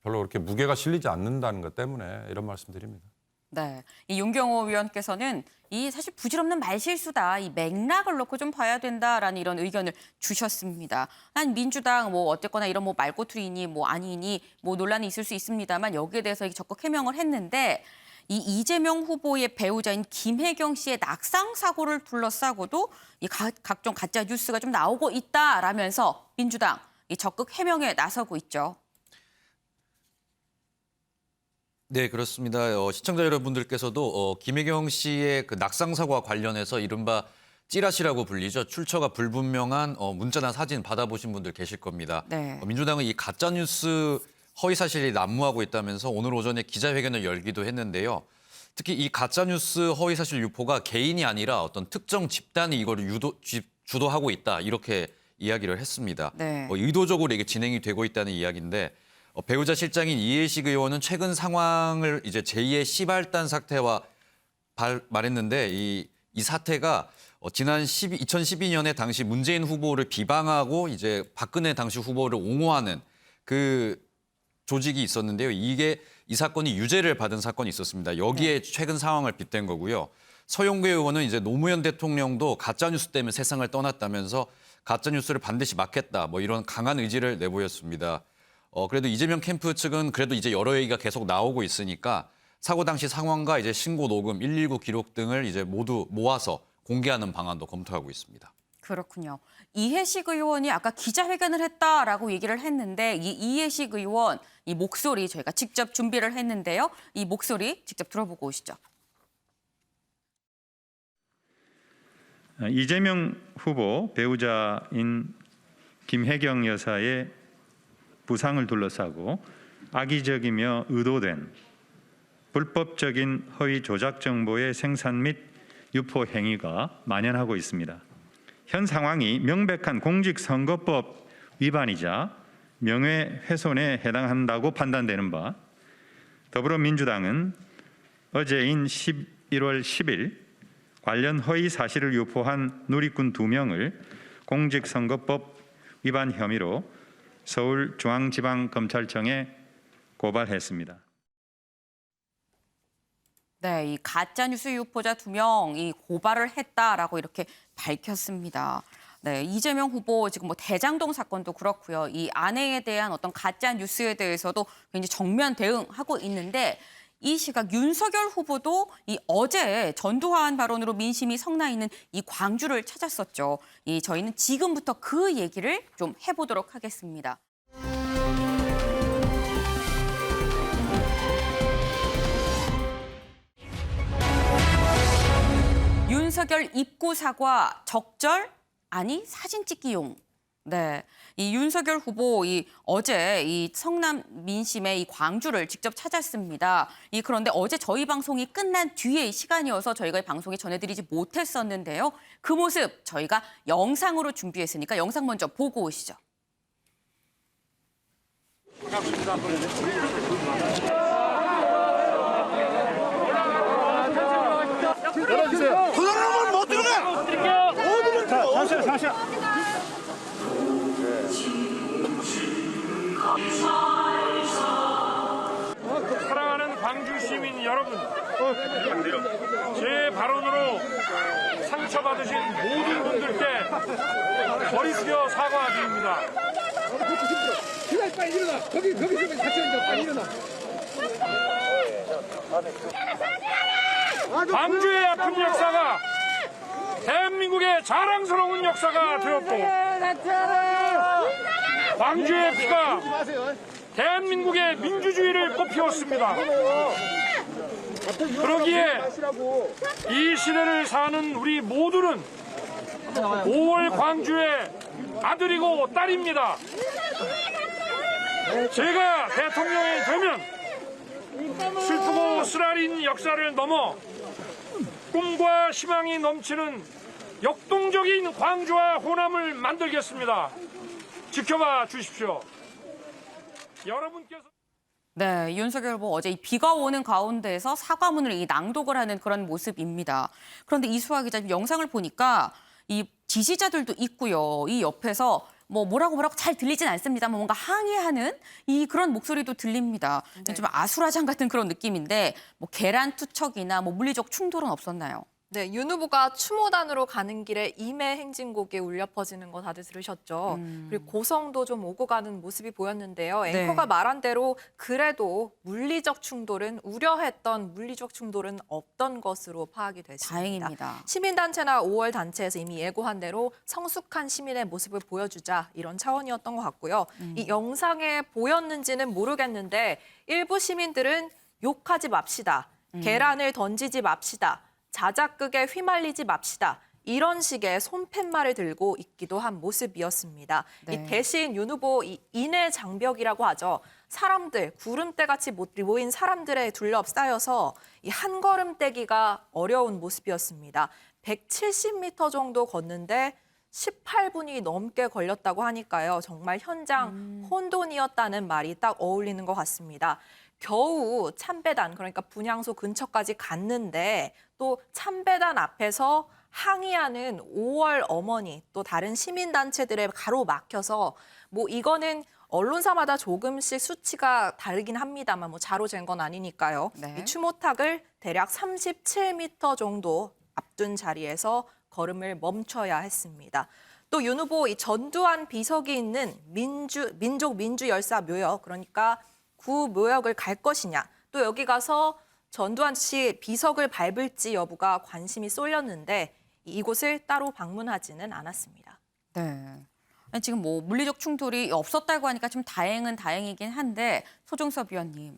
별로 그렇게 무게가 실리지 않는다는 것 때문에 이런 말씀드립니다. 네, 이 윤경호 위원께서는 이 사실 부질없는 말실수다. 이 맥락을 놓고 좀 봐야 된다라는 이런 의견을 주셨습니다. 난 민주당 뭐 어쨌거나 이런 뭐 말꼬투리니 뭐 아니니 뭐 논란이 있을 수 있습니다만 여기에 대해서 적극 해명을 했는데 이 이재명 후보의 배우자인 김혜경 씨의 낙상 사고를 둘러싸고도 이 각종 가짜 뉴스가 좀 나오고 있다라면서 민주당 이 적극 해명에 나서고 있죠. 네, 그렇습니다. 시청자 여러분들께서도 김혜경 씨의 그 낙상 사고와 관련해서 이른바 찌라시라고 불리죠. 출처가 불분명한 문자나 사진 받아보신 분들 계실 겁니다. 네. 민주당은 이 가짜 뉴스 허위 사실이 난무하고 있다면서 오늘 오전에 기자회견을 열기도 했는데요. 특히 이 가짜 뉴스 허위 사실 유포가 개인이 아니라 어떤 특정 집단이 이거를 주도하고 있다 이렇게 이야기를 했습니다. 네. 의도적으로 이게 진행이 되고 있다는 이야기인데. 배우자 실장인 이해식 의원은 최근 상황을 이제 제2의 시발단 사태와 말했는데 이 사태가 지난 2012년에 당시 문재인 후보를 비방하고 이제 박근혜 당시 후보를 옹호하는 그 조직이 있었는데요. 이 사건이 유죄를 받은 사건이 있었습니다. 여기에 최근 상황을 빗댄 거고요. 서용구 의원은 이제 노무현 대통령도 가짜 뉴스 때문에 세상을 떠났다면서 가짜 뉴스를 반드시 막겠다 뭐 이런 강한 의지를 내보였습니다. 그래도 이재명 캠프 측은 그래도 이제 여러 얘기가 계속 나오고 있으니까 사고 당시 상황과 이제 신고 녹음, 119 기록 등을 이제 모두 모아서 공개하는 방안도 검토하고 있습니다. 그렇군요. 이해식 의원이 아까 기자회견을 했다라고 얘기를 했는데 이 이해식 의원 이 목소리 저희가 직접 준비를 했는데요. 이 목소리 직접 들어보고 오시죠. 이재명 후보 배우자인 김혜경 여사의 부상을 둘러싸고 악의적이며 의도된 불법적인 허위 조작 정보의 생산 및 유포 행위가 만연하고 있습니다. 현 상황이 명백한 공직선거법 위반이자 명예훼손에 해당한다고 판단되는 바 더불어민주당은 어제인 11월 10일 관련 허위 사실을 유포한 누리꾼 2명을 공직선거법 위반 혐의로 서울중앙지방검찰청에 고발했습니다. 네, 이 가짜뉴스 유포자 2명이 고발을 했다라고 이렇게 밝혔습니다. 네, 이재명 후보 지금 뭐 대장동 사건도 그렇고요. 이 아내에 대한 어떤 가짜뉴스에 대해서도 굉장히 정면 대응하고 있는데 이 시각 윤석열 후보도 이 어제 전두환 발언으로 민심이 성나 있는 이 광주를 찾았었죠. 저희는 지금부터 그 얘기를 좀 해보도록 하겠습니다. 윤석열 입구 사과 적절? 아니 사진 찍기용. 네, 이 윤석열 후보 어제 이 성남 민심의 이 광주를 직접 찾았습니다. 그런데 어제 저희 방송이 끝난 뒤의 시간이어서 저희가 이 방송에 전해드리지 못했었는데요. 그 모습 저희가 영상으로 준비했으니까 영상 먼저 보고 오시죠. 도둑놈은 못 들어가! 잠시만. 사랑하는 광주 시민 여러분, 제 발언으로 상처받으신 모든 분들께 머리 숙여 사과드립니다. 빨리 일어나. 거기 좀 같이 앉아. 빨리 일어나. 광주의 아픈 역사가 대한민국의 자랑스러운 역사가 되었고 광주의 피가 대한민국의 민주주의를 꽃피웠습니다. 그러기에 이 시대를 사는 우리 모두는 5월 광주의 아들이고 딸입니다. 제가 대통령이 되면 슬프고 쓰라린 역사를 넘어 꿈과 희망이 넘치는 역동적인 광주와 호남을 만들겠습니다. 지켜봐 주십시오. 여러분께서 네, 윤석열 후보 어제 비가 오는 가운데에서 사과문을 낭독을 하는 그런 모습입니다. 그런데 이수아 기자님 영상을 보니까 이 지지자들도 있고요. 이 옆에서 뭐라고 잘 들리진 않습니다만 뭔가 항의하는 그런 목소리도 들립니다. 네. 좀 아수라장 같은 그런 느낌인데 뭐 계란 투척이나 뭐 물리적 충돌은 없었나요? 네, 윤 후보가 추모단으로 가는 길에 임해 행진곡이 울려 퍼지는 거 다들 들으셨죠? 그리고 고성도 좀 오고 가는 모습이 보였는데요. 앵커가 말한 대로 그래도 우려했던 물리적 충돌은 없던 것으로 파악이 됐습니다. 다행입니다. 시민단체나 5월 단체에서 이미 예고한 대로 성숙한 시민의 모습을 보여주자 이런 차원이었던 것 같고요. 이 영상에 보였는지는 모르겠는데 일부 시민들은 욕하지 맙시다. 계란을 던지지 맙시다. 자작극에 휘말리지 맙시다. 이런 식의 손팻말을 들고 있기도 한 모습이었습니다. 네. 이 대신 윤 후보 인해 장벽이라고 하죠. 사람들, 구름대같이 모인 사람들에 둘러싸여서 이 한 걸음 떼기가 어려운 모습이었습니다. 170m 정도 걷는데 18분이 넘게 걸렸다고 하니까요. 정말 현장 혼돈이었다는 말이 딱 어울리는 것 같습니다. 겨우 참배단, 그러니까 분향소 근처까지 갔는데 또 참배단 앞에서 항의하는 5월 어머니, 또 다른 시민단체들에 가로막혀서 뭐 이거는 언론사마다 조금씩 수치가 다르긴 합니다만 뭐 자로 잰 건 아니니까요. 네. 이 추모탁을 대략 37m 정도 앞둔 자리에서 걸음을 멈춰야 했습니다. 또 윤 후보 이 전두환 비석이 있는 민족민주열사 묘역, 그러니까 구 묘역을 갈 것이냐, 또 여기 가서 전두환 씨 비석을 밟을지 여부가 관심이 쏠렸는데 이곳을 따로 방문하지는 않았습니다. 네. 지금 뭐 물리적 충돌이 없었다고 하니까 좀 다행이긴 한데 소종섭 위원님.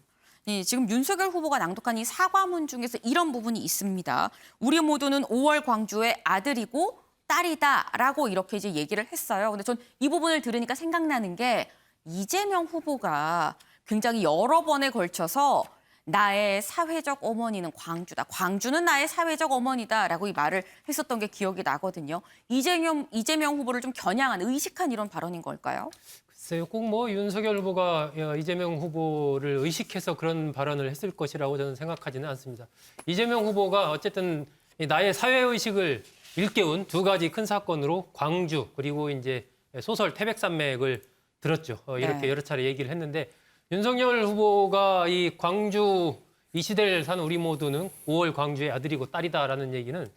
지금 윤석열 후보가 낭독한 이 사과문 중에서 이런 부분이 있습니다. 우리 모두는 5월 광주의 아들이고 딸이다라고 이렇게 이제 얘기를 했어요. 근데 전 이 부분을 들으니까 생각나는 게 이재명 후보가 굉장히 여러 번에 걸쳐서 나의 사회적 어머니는 광주다. 광주는 나의 사회적 어머니다라고 이 말을 했었던 게 기억이 나거든요. 이재명 후보를 좀 겨냥한, 의식한 이런 발언인 걸까요? 글쎄요, 꼭 뭐 윤석열 후보가 이재명 후보를 의식해서 그런 발언을 했을 것이라고 저는 생각하지는 않습니다. 이재명 후보가 어쨌든 나의 사회의식을 일깨운 두 가지 큰 사건으로 광주 그리고 이제 소설 태백산맥을 들었죠. 이렇게 네. 여러 차례 얘기를 했는데 윤석열 후보가 이 광주 이 시대를 사는 우리 모두는 5월 광주의 아들이고 딸이다라는 얘기는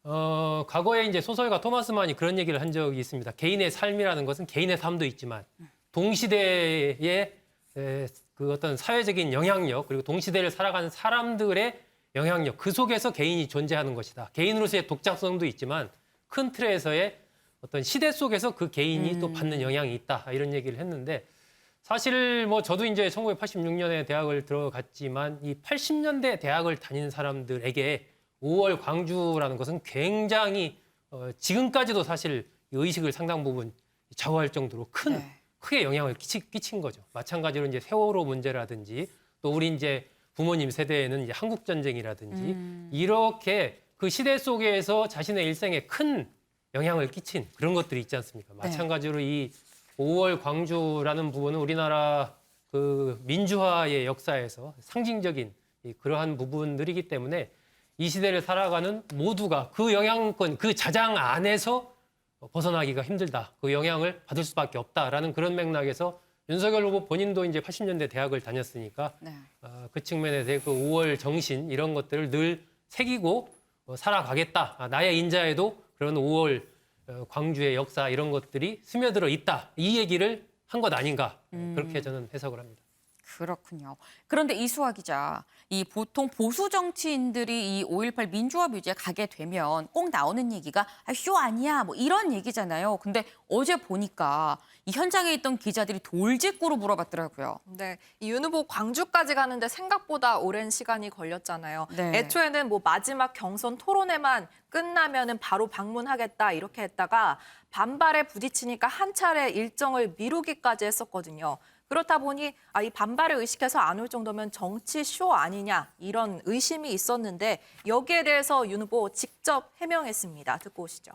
과거에 이제 소설가 토마스 만이 그런 얘기를 한 적이 있습니다. 개인의 삶이라는 것은 개인의 삶도 있지만 동시대의 그 어떤 사회적인 영향력 그리고 동시대를 살아가는 사람들의 영향력 그 속에서 개인이 존재하는 것이다. 개인으로서의 독자성도 있지만 큰 틀에서의 어떤 시대 속에서 그 개인이 또 받는 영향이 있다. 이런 얘기를 했는데 사실 뭐 저도 이제 1986년에 대학을 들어갔지만 이 80년대 대학을 다닌 사람들에게 5월 광주라는 것은 굉장히 지금까지도 사실 의식을 상당 부분 좌우할 정도로 크게 영향을 끼친 거죠. 마찬가지로 이제 세월호 문제라든지 또 우리 이제 부모님 세대에는 이제 한국 전쟁이라든지 이렇게 그 시대 속에서 자신의 일생에 큰 영향을 끼친 그런 것들이 있지 않습니까? 마찬가지로 이 5월 광주라는 부분은 우리나라 그 민주화의 역사에서 상징적인 그러한 부분들이기 때문에 이 시대를 살아가는 모두가 그 영향권, 그 자장 안에서 벗어나기가 힘들다. 그 영향을 받을 수밖에 없다라는 그런 맥락에서 윤석열 후보 본인도 이제 80년대 대학을 다녔으니까 그 측면에 대해 그 5월 정신 이런 것들을 늘 새기고 살아가겠다. 나의 인자에도 그런 5월 광주의 역사 이런 것들이 스며들어 있다. 이 얘기를 한 것 아닌가. 그렇게 저는 해석을 합니다. 그렇군요. 그런데 이수아 기자, 이 보통 보수 정치인들이 이 5.18 민주화 뮤지에 가게 되면 꼭 나오는 얘기가 쇼 아니야 뭐 이런 얘기잖아요. 근데 어제 보니까 이 현장에 있던 기자들이 돌직구로 물어봤더라고요. 네, 이 윤 후보 광주까지 가는데 생각보다 오랜 시간이 걸렸잖아요. 네. 애초에는 뭐 마지막 경선 토론회만 끝나면은 바로 방문하겠다 이렇게 했다가 반발에 부딪히니까 한 차례 일정을 미루기까지 했었거든요. 그렇다 보니 이 반발을 의식해서 안 올 정도면 정치 쇼 아니냐 이런 의심이 있었는데 여기에 대해서 윤 후보 직접 해명했습니다. 듣고 오시죠.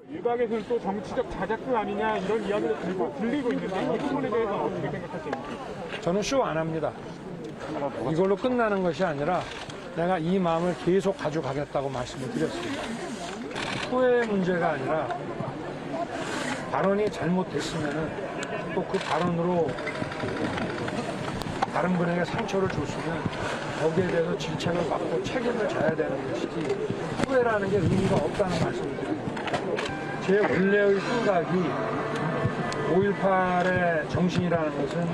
일각에서는 또 정치적 자작극 아니냐 이런 이야기를 들리고 있는데 이 부분에 대해서 어떻게 생각하십니까? 저는 쇼 안 합니다. 이걸로 끝나는 것이 아니라 내가 이 마음을 계속 가져가겠다고 말씀을 드렸습니다. 후회의 문제가 아니라 발언이 잘못됐으면 또 그 발언으로 다른 분에게 상처를 줬으면 거기에 대해서 질책을 받고 책임을 져야 되는 것이지 후회라는 게 의미가 없다는 말씀을 드립니다. 제 원래의 생각이 5.18의 정신이라는 것은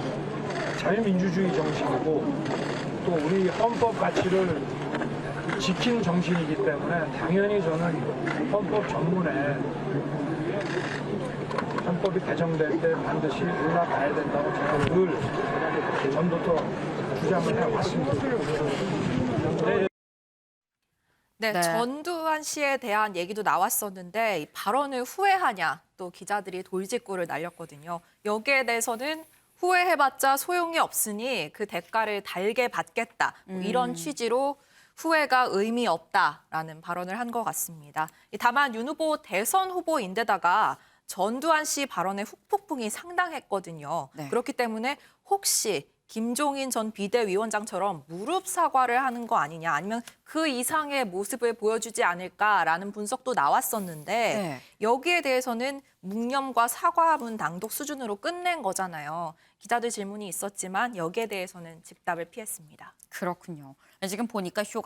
자유민주주의 정신이고 또 우리 헌법 가치를 지키는 정신이기 때문에 당연히 저는 헌법 전문에 헌법이 개정될 때 반드시 올라가야 된다고 제가 늘 전부터 주장을 해왔습니다. 네, 전두환 씨에 대한 얘기도 나왔었는데 이 발언을 후회하냐 또 기자들이 돌직구를 날렸거든요. 여기에 대해서는 후회해봤자 소용이 없으니 그 대가를 달게 받겠다. 뭐 이런 취지로 후회가 의미 없다라는 발언을 한 것 같습니다. 다만 윤 후보 대선 후보인데다가 전두환 씨 발언의 후폭풍이 상당했거든요. 네. 그렇기 때문에 혹시 김종인 전 비대위원장처럼 무릎 사과를 하는 거 아니냐 아니면 그 이상의 모습을 보여주지 않을까라는 분석도 나왔었는데 네. 여기에 대해서는 묵념과 사과문 낭독 수준으로 끝낸 거잖아요. 기자들 질문이 있었지만 여기에 대해서는 즉답을 피했습니다. 그렇군요. 지금 보니까 쇼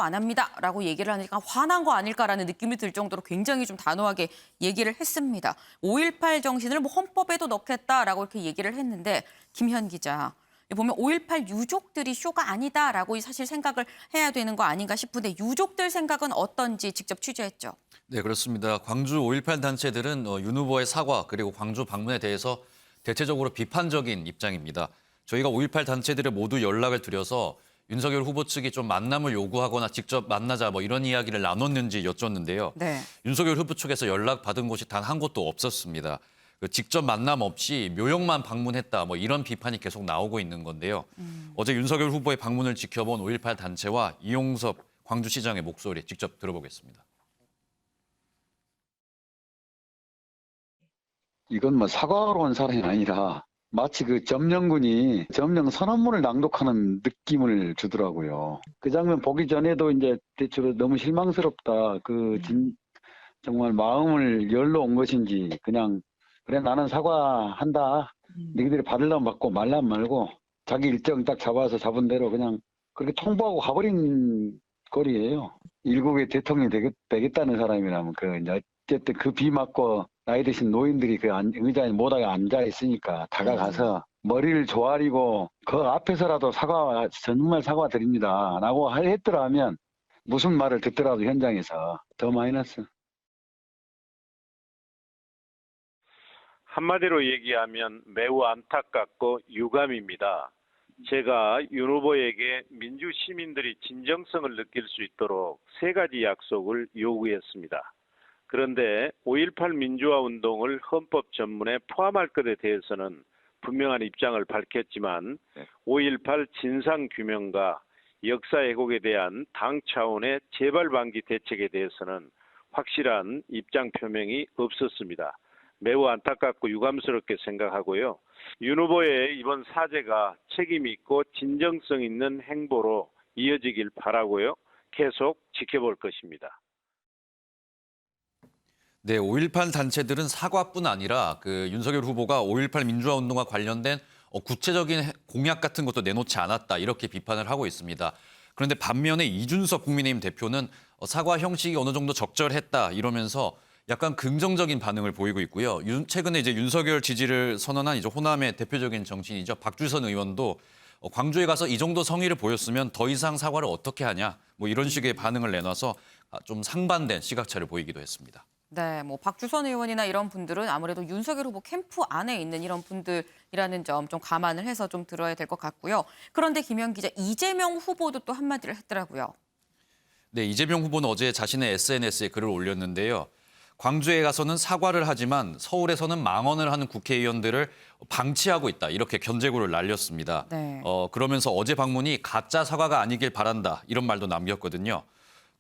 안 합니다라고 얘기를 하니까 화난 거 아닐까라는 느낌이 들 정도로 굉장히 좀 단호하게 얘기를 했습니다. 5.18 정신을 뭐 헌법에도 넣겠다라고 이렇게 얘기를 했는데 김현 기자. 보면 5.18 유족들이 쇼가 아니다라고 사실 생각을 해야 되는 거 아닌가 싶은데 유족들 생각은 어떤지 직접 취재했죠. 네, 그렇습니다. 광주 5.18 단체들은 윤 후보의 사과 그리고 광주 방문에 대해서 대체적으로 비판적인 입장입니다. 저희가 5.18 단체들에 모두 연락을 드려서 윤석열 후보 측이 좀 만남을 요구하거나 직접 만나자 뭐 이런 이야기를 나눴는지 여쭸는데요. 네. 윤석열 후보 측에서 연락받은 곳이 단 한 곳도 없었습니다. 직접 만남 없이 묘역만 방문했다 뭐 이런 비판이 계속 나오고 있는 건데요. 어제 윤석열 후보의 방문을 지켜본 5.18 단체와 이용섭 광주시장의 목소리 직접 들어보겠습니다. 이건 뭐 사과하러 온 사람이 아니라 마치 그 점령군이 점령 선언문을 낭독하는 느낌을 주더라고요. 그 장면 보기 전에도 이제 대체로 너무 실망스럽다. 정말 마음을 열러 온 것인지 그냥 그래 나는 사과한다. 너희들이 받으려면 받고 말라면 말고 자기 일정 딱 잡아서 잡은 대로 그냥 그렇게 통보하고 가버린 꼴이에요. 일국의 대통령이 되겠다는 사람이라면 어쨌든 그 비 맞고 나이 드신 노인들이 그 의자에 못하게 앉아 있으니까 다가가서 머리를 조아리고 그 앞에서라도 정말 사과드립니다 라고 했더라면 무슨 말을 듣더라도 현장에서 더 마이너스. 한마디로 얘기하면 매우 안타깝고 유감입니다. 제가 윤 후보에게 민주 시민들이 진정성을 느낄 수 있도록 3가지 약속을 요구했습니다. 그런데 5.18 민주화 운동을 헌법 전문에 포함할 것에 대해서는 분명한 입장을 밝혔지만 5.18 진상규명과 역사 왜곡에 대한 당 차원의 재발방지 대책에 대해서는 확실한 입장 표명이 없었습니다. 매우 안타깝고 유감스럽게 생각하고요. 윤 후보의 이번 사죄가 책임 있고 진정성 있는 행보로 이어지길 바라고요. 계속 지켜볼 것입니다. 네, 5.18 단체들은 사과뿐 아니라 윤석열 후보가 5.18 민주화 운동과 관련된 구체적인 공약 같은 것도 내놓지 않았다 이렇게 비판을 하고 있습니다. 그런데 반면에 이준석 국민의힘 대표는 사과 형식이 어느 정도 적절했다 이러면서 약간 긍정적인 반응을 보이고 있고요. 최근에 이제 윤석열 지지를 선언한 이제 호남의 대표적인 정치인이죠. 박주선 의원도 광주에 가서 이 정도 성의를 보였으면 더 이상 사과를 어떻게 하냐 뭐 이런 식의 반응을 내놔서 좀 상반된 시각차를 보이기도 했습니다. 네, 뭐 박주선 의원이나 이런 분들은 아무래도 윤석열 후보 캠프 안에 있는 이런 분들이라는 점 좀 감안을 해서 좀 들어야 될 것 같고요. 그런데 김현 기자, 이재명 후보도 또 한마디를 했더라고요. 네, 이재명 후보는 어제 자신의 SNS에 글을 올렸는데요. 광주에 가서는 사과를 하지만 서울에서는 망언을 하는 국회의원들을 방치하고 있다. 이렇게 견제구를 날렸습니다. 네. 그러면서 어제 방문이 가짜 사과가 아니길 바란다. 이런 말도 남겼거든요.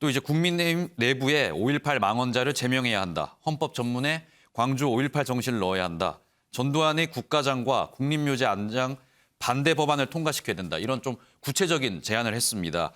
또 이제 국민의힘 내부에 5.18 망언자를 제명해야 한다. 헌법 전문에 광주 5.18 정신을 넣어야 한다. 전두환의 국가장과 국립묘지 안장 반대 법안을 통과시켜야 된다. 이런 좀 구체적인 제안을 했습니다.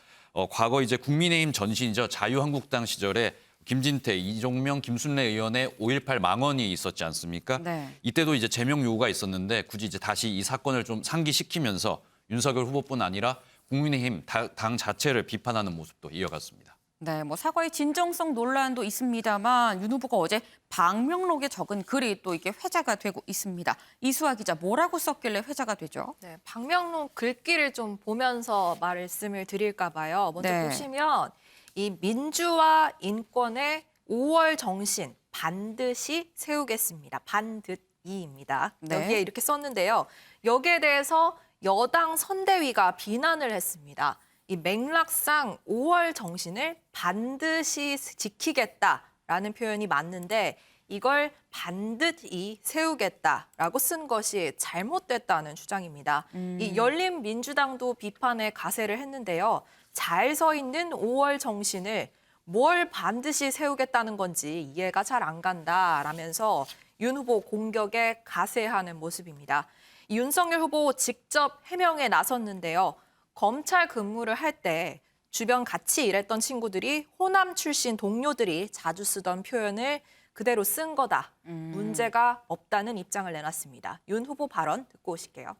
과거 이제 국민의힘 전신이죠. 자유한국당 시절에 김진태, 이종명, 김순례 의원의 5.18 망언이 있었지 않습니까? 네. 이때도 이제 제명 요구가 있었는데 굳이 이제 다시 이 사건을 좀 상기시키면서 윤석열 후보뿐 아니라 국민의힘 당 자체를 비판하는 모습도 이어갔습니다. 네, 뭐 사과의 진정성 논란도 있습니다만 윤 후보가 어제 방명록에 적은 글이 또 이게 회자가 되고 있습니다. 이수아 기자, 뭐라고 썼길래 회자가 되죠? 네, 방명록 글귀를 좀 보면서 말씀을 드릴까 봐요. 먼저 네. 보시면 이 민주화 인권의 5월 정신 반드시 세우겠습니다. 반드이입니다. 네. 여기에 이렇게 썼는데요. 여기에 대해서 여당 선대위가 비난을 했습니다. 이 맥락상 5월 정신을 반드시 지키겠다라는 표현이 맞는데 이걸 반드시 세우겠다라고 쓴 것이 잘못됐다는 주장입니다. 이 열린민주당도 비판에 가세를 했는데요. 잘 서 있는 5월 정신을 뭘 반드시 세우겠다는 건지 이해가 잘 안 간다라면서 윤 후보 공격에 가세하는 모습입니다. 이 윤석열 후보 직접 해명에 나섰는데요. 검찰 근무를 할 때 주변 같이 일했던 친구들이 호남 출신 동료들이 자주 쓰던 표현을 그대로 쓴 거다. 문제가 없다는 입장을 내놨습니다. 윤 후보 발언 듣고 오실게요.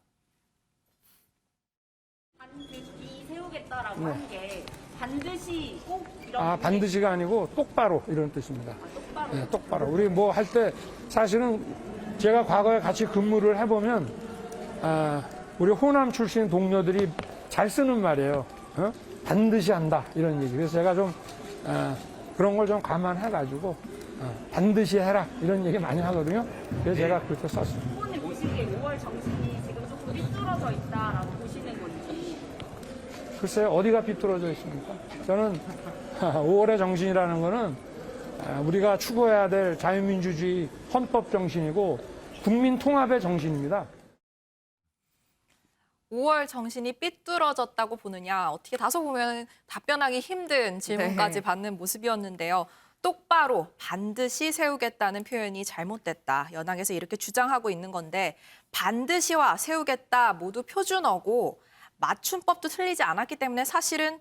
반드시 세우겠다라고 한 게 반드시 꼭 이런 반드시가 아니고 똑바로 이런 뜻입니다. 똑바로. 네, 똑바로. 우리 뭐 할 때 사실은 제가 과거에 같이 근무를 해보면 우리 호남 출신 동료들이 잘 쓰는 말이에요. 반드시 한다 이런 얘기. 그래서 제가 좀 그런 걸 좀 감안해가지고 반드시 해라 이런 얘기 많이 하거든요. 그래서 제가 그렇게 썼습니다. 후보님 보시기에 5월 정신이 지금 조금 삐뚤어져 있다라고 보시는 건지. 글쎄요, 어디가 비뚤어져 있습니까? 저는 5월의 정신이라는 거는 우리가 추구해야 될 자유민주주의 헌법 정신이고 국민 통합의 정신입니다. 5월 정신이 삐뚤어졌다고 보느냐, 어떻게 다소 보면 답변하기 힘든 질문까지 네. 받는 모습이었는데요. 똑바로 반드시 세우겠다는 표현이 잘못됐다. 여당에서 이렇게 주장하고 있는 건데 반드시와 세우겠다 모두 표준어고 맞춤법도 틀리지 않았기 때문에 사실은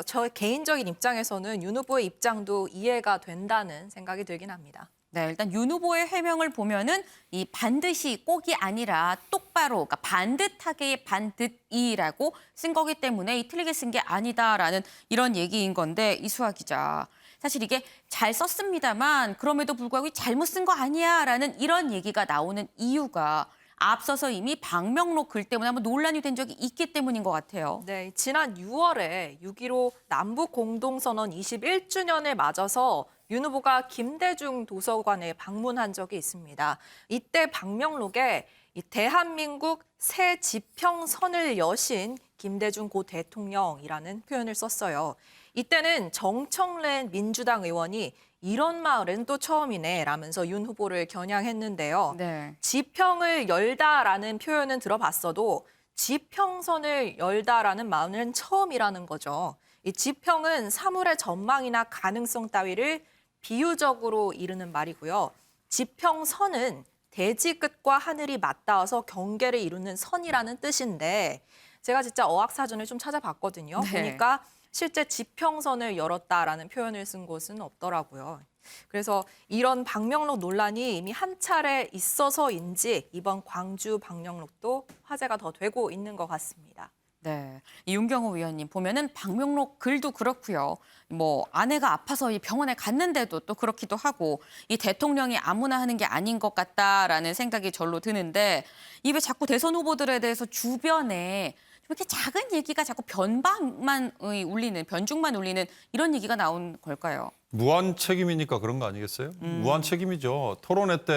저 개인적인 입장에서는 윤 후보의 입장도 이해가 된다는 생각이 들긴 합니다. 네, 일단 윤 후보의 해명을 보면은 이 반드시 꼭이 아니라 똑바로, 그러니까 반듯하게의 반듯이라고 쓴 거기 때문에 이 틀리게 쓴 게 아니다라는 이런 얘기인 건데 이수아 기자. 사실 이게 잘 썼습니다만 그럼에도 불구하고 잘못 쓴 거 아니야라는 이런 얘기가 나오는 이유가 앞서서 이미 방명록 글 때문에 한번 논란이 된 적이 있기 때문인 것 같아요. 네, 지난 6월에 6.15 남북 공동선언 21주년을 맞아서 윤 후보가 김대중 도서관에 방문한 적이 있습니다. 이때 방명록에 이 대한민국 새 지평선을 여신 김대중 고 대통령이라는 표현을 썼어요. 이때는 정청래 민주당 의원이 이런 말은 또 처음이네 라면서 윤 후보를 겨냥했는데요. 네. 지평을 열다라는 표현은 들어봤어도 지평선을 열다라는 말은 처음이라는 거죠. 이 지평은 사물의 전망이나 가능성 따위를 비유적으로 이르는 말이고요. 지평선은 대지 끝과 하늘이 맞닿아서 경계를 이루는 선이라는 뜻인데 제가 진짜 어학사전을 좀 찾아봤거든요. 네. 보니까 실제 지평선을 열었다라는 표현을 쓴 곳은 없더라고요. 그래서 이런 방명록 논란이 이미 한 차례 있어서인지 이번 광주 방명록도 화제가 더 되고 있는 것 같습니다. 네, 이 윤경호 의원님 보면은 방명록 글도 그렇고요. 뭐 아내가 아파서 이 병원에 갔는데도 또 그렇기도 하고 이 대통령이 아무나 하는 게 아닌 것 같다라는 생각이 절로 드는데 이 왜 자꾸 대선 후보들에 대해서 주변에 이렇게 작은 얘기가 자꾸 변중만 울리는 이런 얘기가 나온 걸까요? 무한 책임이니까 그런 거 아니겠어요? 무한 책임이죠. 토론회 때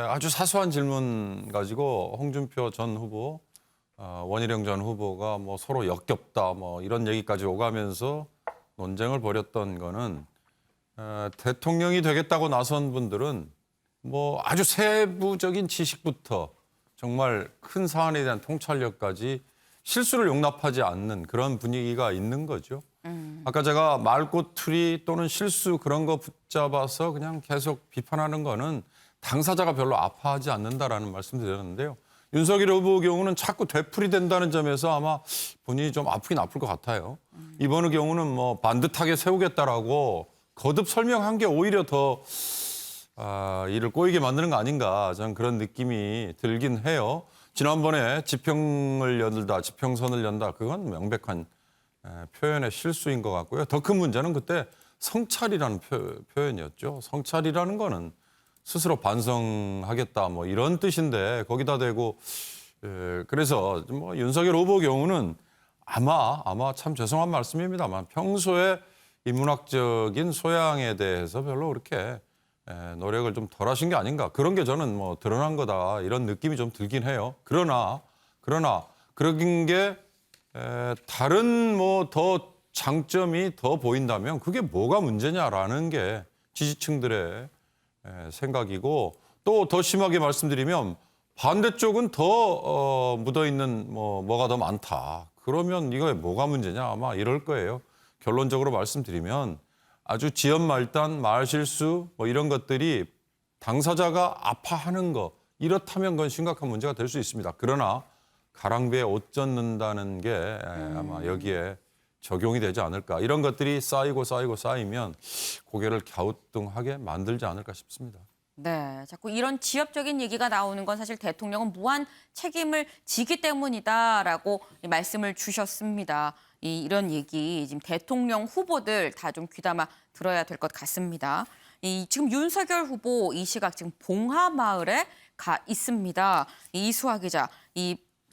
아주 사소한 질문 가지고 홍준표 전 후보, 원희룡 전 후보가 뭐 서로 역겹다 뭐 이런 얘기까지 오가면서 논쟁을 벌였던 거는 대통령이 되겠다고 나선 분들은 뭐 아주 세부적인 지식부터 정말 큰 사안에 대한 통찰력까지 실수를 용납하지 않는 그런 분위기가 있는 거죠. 아까 제가 말꼬투리 또는 실수 그런 거 붙잡아서 그냥 계속 비판하는 거는 당사자가 별로 아파하지 않는다라는 말씀 드렸는데요. 윤석열 후보 경우는 자꾸 되풀이된다는 점에서 아마 본인이 좀 아프긴 아플 것 같아요. 이번 경우는 뭐 반듯하게 세우겠다라고 거듭 설명한 게 오히려 더 일을 꼬이게 만드는 거 아닌가 저는 그런 느낌이 들긴 해요. 지난번에 지평을 연다, 지평선을 연다 그건 명백한 표현의 실수인 것 같고요. 더 큰 문제는 그때 성찰이라는 표현이었죠. 성찰이라는 거는 스스로 반성하겠다 뭐 이런 뜻인데 거기다 대고 그래서 뭐 윤석열 후보 경우는 아마 참 죄송한 말씀입니다만 평소에 인문학적인 소양에 대해서 별로 그렇게 노력을 좀 덜 하신 게 아닌가. 그런 게 저는 뭐 드러난 거다 이런 느낌이 좀 들긴 해요. 그러나 그런 게 다른 뭐 더 장점이 더 보인다면 그게 뭐가 문제냐라는 게 지지층들의 생각이고 또 더 심하게 말씀드리면 반대쪽은 더 묻어있는 뭐가 더 많다. 그러면 이거에 뭐가 문제냐 아마 이럴 거예요. 결론적으로 말씀드리면 아주 지연 말단, 말실수 뭐 이런 것들이 당사자가 아파하는 거 이렇다면 그건 심각한 문제가 될 수 있습니다. 그러나 가랑비에 옷 젖는다는 게 아마 여기에 적용이 되지 않을까. 이런 것들이 쌓이면 고개를 갸우뚱하게 만들지 않을까 싶습니다. 네, 자꾸 이런 지엽적인 얘기가 나오는 건 사실 대통령은 무한 책임을 지기 때문이다라고 말씀을 주셨습니다. 이런 얘기 지금 대통령 후보들 다 좀 귀담아 들어야 될 것 같습니다. 지금 윤석열 후보 이 시각 지금 봉하마을에 가 있습니다. 이수아 기자,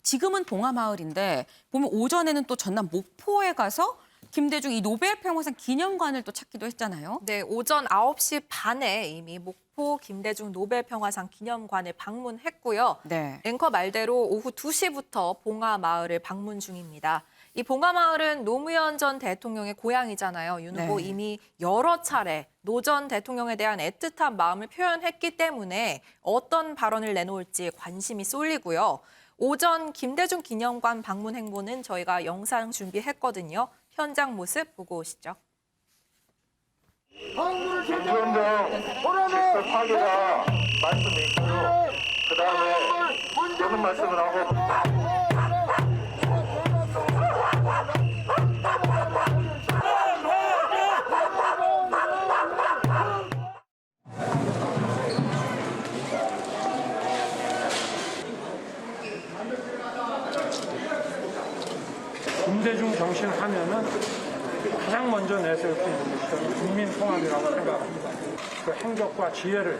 지금은 봉하마을인데 보면 오전에는 또 전남 목포에 가서 김대중 이 노벨 평화상 기념관을 또 찾기도 했잖아요. 네, 오전 9시 반에 이미 목포 김대중 노벨 평화상 기념관을 방문했고요. 네. 앵커 말대로 오후 2시부터 봉하마을을 방문 중입니다. 이 봉하마을은 노무현 전 대통령의 고향이잖아요. 윤 후보 네. 이미 여러 차례 노 전 대통령에 대한 애틋한 마음을 표현했기 때문에 어떤 발언을 내놓을지 관심이 쏠리고요. 오전 김대중 기념관 방문 행보는 저희가 영상 준비했거든요. 현장 모습 보고 오시죠. 김주현장 직접 파괴가 말씀이 있고요. 그 다음에 저는 말씀을 하고. 김대중 정신 하면은 가장 먼저 내세울 수 있는 것이 국민 통합이라고 생각합니다. 그 행적과 지혜를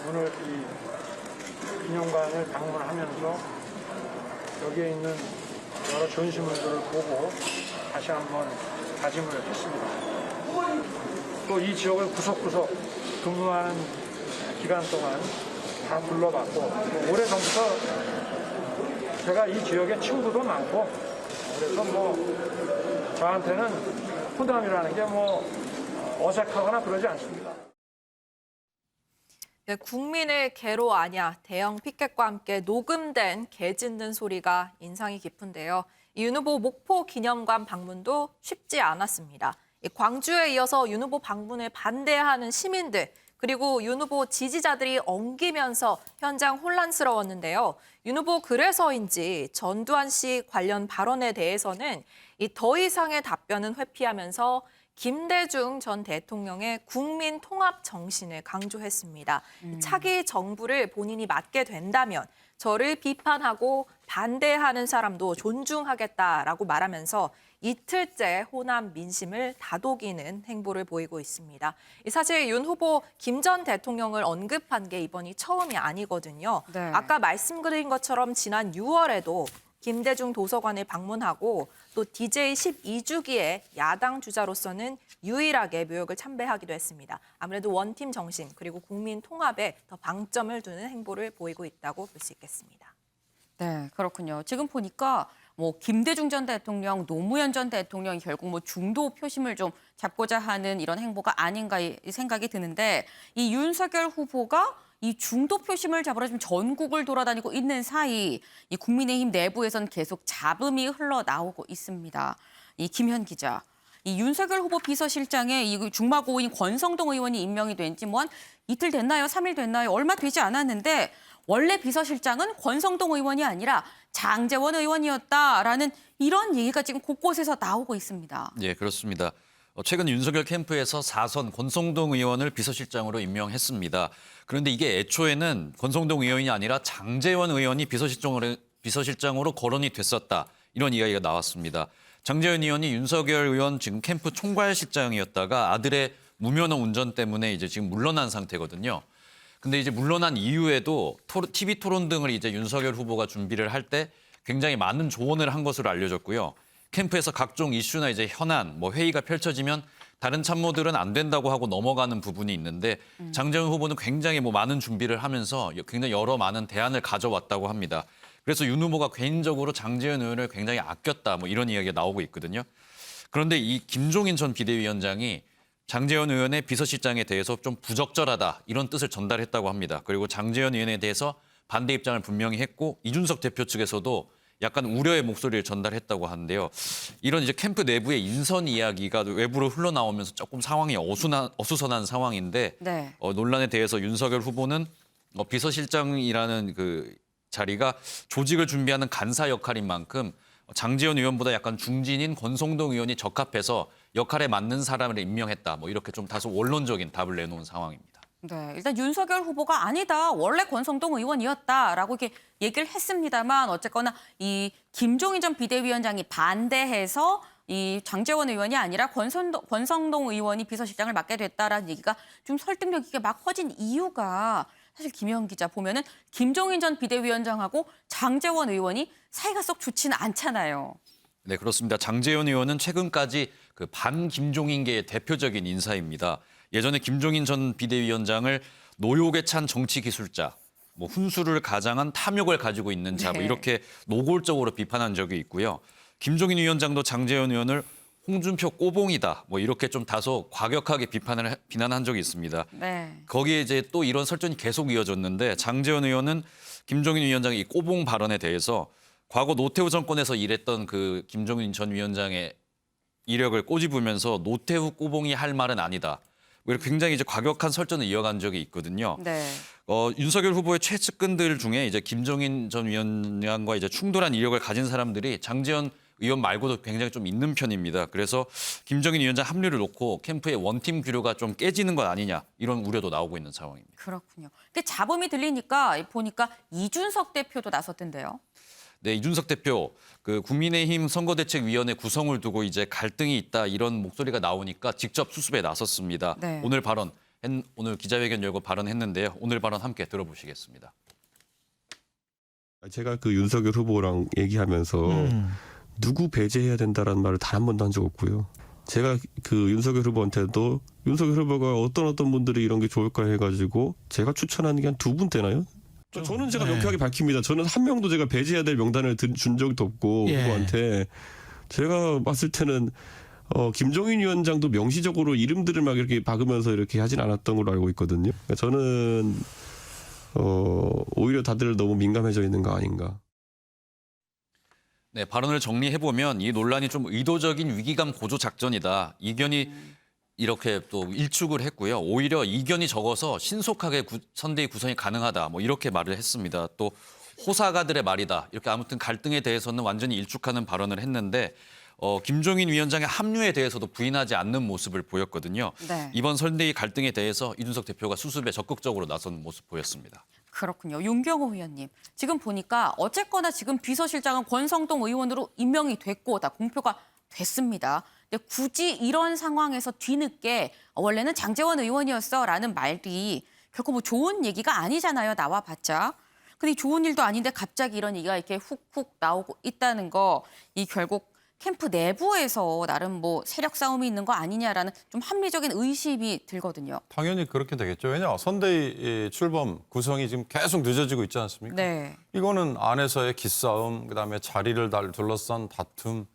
오늘 이 기념관을 방문하면서 여기에 있는 여러 전시물들을 보고 다시 한번 다짐을 했습니다. 또 이 지역을 구석구석 근무하는 기간 동안 다 불러봤고 오래전부터 제가 이 지역에 친구도 많고 그래서 뭐 저한테는 호남이라는 게 뭐 어색하거나 그러지 않습니다. 네, 국민을 개로 아냐 대형 피켓과 함께 녹음된 개 짖는 소리가 인상이 깊은데요. 윤 후보 목포 기념관 방문도 쉽지 않았습니다. 광주에 이어서 윤 후보 방문을 반대하는 시민들 그리고 윤 후보 지지자들이 엉기면서 현장 혼란스러웠는데요. 윤 후보 그래서인지 전두환 씨 관련 발언에 대해서는 더 이상의 답변은 회피하면서 김대중 전 대통령의 국민 통합 정신을 강조했습니다. 차기 정부를 본인이 맡게 된다면 저를 비판하고 반대하는 사람도 존중하겠다라고 말하면서 이틀째 호남 민심을 다독이는 행보를 보이고 있습니다. 사실 윤 후보 김 전 대통령을 언급한 게 이번이 처음이 아니거든요. 네. 아까 말씀드린 것처럼 지난 6월에도 김대중 도서관을 방문하고 또 DJ 12주기의 야당 주자로서는 유일하게 묘역을 참배하기도 했습니다. 아무래도 원팀 정신 그리고 국민 통합에 더 방점을 두는 행보를 보이고 있다고 볼 수 있겠습니다. 네, 그렇군요. 지금 보니까 뭐 김대중 전 대통령, 노무현 전 대통령이 결국 뭐 중도 표심을 좀 잡고자 하는 이런 행보가 아닌가 이 생각이 드는데 이 윤석열 후보가 이 중도 표심을 잡으러 지금 전국을 돌아다니고 있는 사이 이 국민의힘 내부에선 계속 잡음이 흘러나오고 있습니다. 이 김현 기자, 이 윤석열 후보 비서실장에 이 중마고인 권성동 의원이 임명이 된 지 뭐 한 이틀 됐나요? 3일 됐나요? 얼마 되지 않았는데 원래 비서실장은 권성동 의원이 아니라 장제원 의원이었다라는 이런 얘기가 지금 곳곳에서 나오고 있습니다. 예, 그렇습니다. 최근 윤석열 캠프에서 4선 권성동 의원을 비서실장으로 임명했습니다. 그런데 이게 애초에는 권성동 의원이 아니라 장제원 의원이 비서실장으로 거론이 됐었다. 이런 이야기가 나왔습니다. 장제원 의원이 윤석열 의원 지금 캠프 총괄실장이었다가 아들의 무면허 운전 때문에 이제 지금 물러난 상태거든요. 근데 이제 물러난 이후에도 TV 토론 등을 이제 윤석열 후보가 준비를 할 때 굉장히 많은 조언을 한 것으로 알려졌고요. 캠프에서 각종 이슈나 이제 현안, 회의가 펼쳐지면 다른 참모들은 안 된다고 하고 넘어가는 부분이 있는데 장제원 후보는 굉장히 많은 준비를 하면서 굉장히 여러 많은 대안을 가져왔다고 합니다. 그래서 윤 후보가 개인적으로 장제원 의원을 굉장히 아꼈다 이런 이야기가 나오고 있거든요. 그런데 이 김종인 전 비대위원장이 장제원 의원의 비서실장에 대해서 좀 부적절하다 이런 뜻을 전달했다고 합니다. 그리고 장제원 의원에 대해서 반대 입장을 분명히 했고 이준석 대표 측에서도 약간 우려의 목소리를 전달했다고 하는데요. 이런 이제 캠프 내부의 인선 이야기가 외부로 흘러나오면서 조금 상황이 어수선한 상황인데 네. 논란에 대해서 윤석열 후보는 비서실장이라는 그 자리가 조직을 준비하는 간사 역할인 만큼 장제원 의원보다 약간 중진인 권성동 의원이 적합해서 역할에 맞는 사람을 임명했다. 이렇게 좀 다소 원론적인 답을 내놓은 상황입니다. 네, 일단 윤석열 후보가 아니다. 원래 권성동 의원이었다라고 이렇게 얘기를 했습니다만 어쨌거나 이 김종인 전 비대위원장이 반대해서 이 장제원 의원이 아니라 권성동 의원이 비서실장을 맡게 됐다라는 얘기가 좀 설득력 있게 막 퍼진 이유가 사실 김혜영 기자 보면은 김종인 전 비대위원장하고 장제원 의원이 사이가 썩 좋지는 않잖아요. 네, 그렇습니다. 장제원 의원은 최근까지 그 반김종인계의 대표적인 인사입니다. 예전에 김종인 전 비대위원장을 노욕에 찬 정치 기술자, 훈수를 가장한 탐욕을 가지고 있는 자, 이렇게 노골적으로 비판한 적이 있고요. 김종인 위원장도 장제원 의원을 홍준표 꼬봉이다, 이렇게 좀 다소 과격하게 비난한 적이 있습니다. 네. 거기에 이제 또 이런 설전이 계속 이어졌는데 장제원 의원은 김종인 위원장의 이 꼬봉 발언에 대해서 과거 노태우 정권에서 일했던 그 김종인 전 위원장의 이력을 꼬집으면서 노태우 꼬봉이 할 말은 아니다. 이렇게 굉장히 이제 과격한 설전을 이어간 적이 있거든요. 네. 윤석열 후보의 최측근들 중에 이제 김종인 전 위원장과 이제 충돌한 이력을 가진 사람들이 장제원 의원 말고도 굉장히 좀 있는 편입니다. 그래서 김종인 위원장 합류를 놓고 캠프의 원팀 규류가 좀 깨지는 것 아니냐 이런 우려도 나오고 있는 상황입니다. 그렇군요. 근데 잡음이 들리니까 보니까 이준석 대표도 나섰던데요. 네, 이준석 대표 그 국민의힘 선거대책위원회 구성을 두고 이제 갈등이 있다 이런 목소리가 나오니까 직접 수습에 나섰습니다. 네. 오늘 기자회견 열고 발언했는데요. 오늘 발언 함께 들어보시겠습니다. 제가 그 윤석열 후보랑 얘기하면서 누구 배제해야 된다라는 말을 단 한 번도 한 적 없고요. 제가 그 윤석열 후보한테도 윤석열 후보가 어떤 분들이 이런 게 좋을까 해가지고 제가 추천하는 게 한 2분 되나요? 저는 제가 명쾌하게 밝힙니다. 저는 한 명도 제가 배제해야 될 명단을 준 적도 없고 후보한테 제가 봤을 때는 김종인 위원장도 명시적으로 이름들을 막 이렇게 박으면서 이렇게 하진 않았던 걸로 알고 있거든요. 그러니까 저는 오히려 다들 너무 민감해져 있는 거 아닌가. 네, 발언을 정리해보면 이 논란이 좀 의도적인 위기감 고조 작전이다. 이견이 이렇게 또 일축을 했고요. 오히려 이견이 적어서 신속하게 선대위 구성이 가능하다. 이렇게 말을 했습니다. 또 호사가들의 말이다. 이렇게 아무튼 갈등에 대해서는 완전히 일축하는 발언을 했는데 김종인 위원장의 합류에 대해서도 부인하지 않는 모습을 보였거든요. 네. 이번 선대위 갈등에 대해서 이준석 대표가 수습에 적극적으로 나선 모습 보였습니다. 그렇군요. 윤경호 의원님. 지금 보니까 어쨌거나 지금 비서실장은 권성동 의원으로 임명이 됐고 다 공표가 됐습니다. 근데 굳이 이런 상황에서 뒤늦게 원래는 장제원 의원이었어라는 말이 결코 좋은 얘기가 아니잖아요. 나와봤자. 근데 좋은 일도 아닌데 갑자기 이런 얘기가 이렇게 훅훅 나오고 있다는 거, 이 결국 캠프 내부에서 나름 세력 싸움이 있는 거 아니냐라는 좀 합리적인 의심이 들거든요. 당연히 그렇게 되겠죠. 왜냐 선대위 출범 구성이 지금 계속 늦어지고 있지 않습니까? 네. 이거는 안에서의 기싸움, 그다음에 자리를 둘러싼 다툼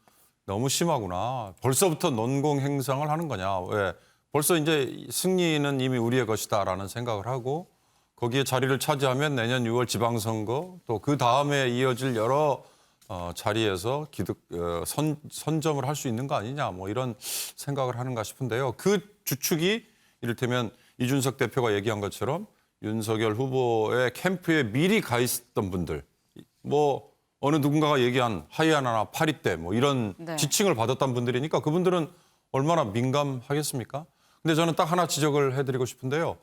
너무 심하구나. 벌써부터 논공 행상을 하는 거냐. 왜? 벌써 이제 승리는 이미 우리의 것이다라는 생각을 하고 거기에 자리를 차지하면 내년 6월 지방선거 또 그 다음에 이어질 여러 자리에서 선점을 할 수 있는 거 아니냐 이런 생각을 하는가 싶은데요. 그 주축이 이를테면 이준석 대표가 얘기한 것처럼 윤석열 후보의 캠프에 미리 가 있었던 분들 어느 누군가가 얘기한 하이아나나 파리떼 이런 네. 지칭을 받았던 분들이니까 그분들은 얼마나 민감하겠습니까? 근데 저는 딱 하나 지적을 해드리고 싶은데요.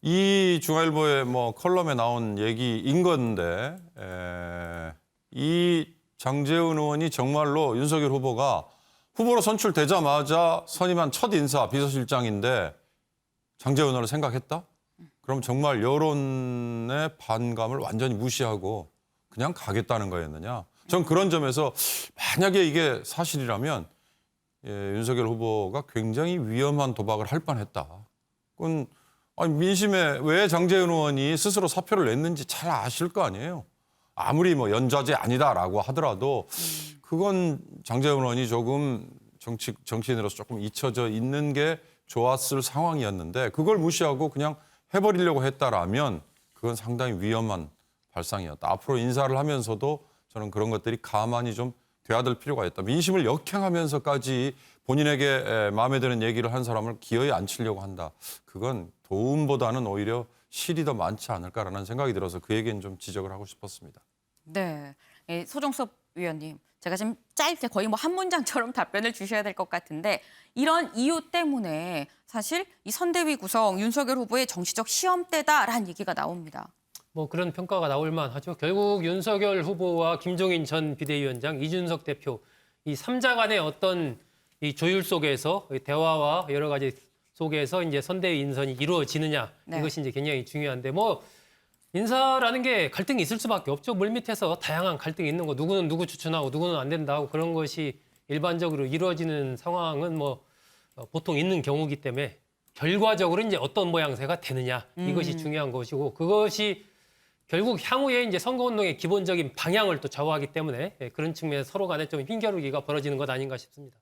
이 중앙일보의 뭐 컬럼에 나온 얘기인 건데 이 장제은 의원이 정말로 윤석열 후보가 후보로 선출되자마자 선임한 첫 인사 비서실장인데 장제은 의원을 생각했다? 그럼 정말 여론의 반감을 완전히 무시하고 그냥 가겠다는 거였느냐? 전 그런 점에서 만약에 이게 사실이라면 윤석열 후보가 굉장히 위험한 도박을 할 뻔했다. 그건 아니, 민심에 왜 장제은 의원이 스스로 사표를 냈는지 잘 아실 거 아니에요. 아무리 뭐 연좌제 아니다라고 하더라도 그건 장제은 의원이 조금 정치인으로서 조금 잊혀져 있는 게 좋았을 상황이었는데 그걸 무시하고 그냥 해버리려고 했다라면 그건 상당히 위험한 발상이었다. 앞으로 인사를 하면서도 저는 그런 것들이 가만히 좀 되어들 필요가 있다. 민심을 역행하면서까지 본인에게 마음에 드는 얘기를 한 사람을 기어이 앉히려고 한다. 그건 도움보다는 오히려 실이 더 많지 않을까라는 생각이 들어서 그 얘기는 좀 지적을 하고 싶었습니다. 네, 소정섭 위원님, 제가 지금 짧게 거의 뭐 한 문장처럼 답변을 주셔야 될 것 같은데 이런 이유 때문에 사실 이 선대위 구성 윤석열 후보의 정치적 시험대다라는 얘기가 나옵니다. 뭐 그런 평가가 나올 만하죠. 결국 윤석열 후보와 김종인 전 비대위원장, 이준석 대표 이 3자 간의 어떤 이 조율 속에서 대화와 여러 가지 속에서 이제 선대위 인선이 이루어지느냐 네. 이것이 이제 굉장히 중요한데 뭐 인사라는 게 갈등이 있을 수밖에 없죠. 물밑에서 다양한 갈등이 있는 거 누구는 누구 추천하고 누구는 안 된다 하고 그런 것이 일반적으로 이루어지는 상황은 뭐 보통 있는 경우이기 때문에 결과적으로 이제 어떤 모양새가 되느냐 이것이 중요한 것이고 그것이 결국 향후에 이제 선거운동의 기본적인 방향을 또 좌우하기 때문에 그런 측면에서 서로 간에 좀 힘겨루기가 벌어지는 것 아닌가 싶습니다.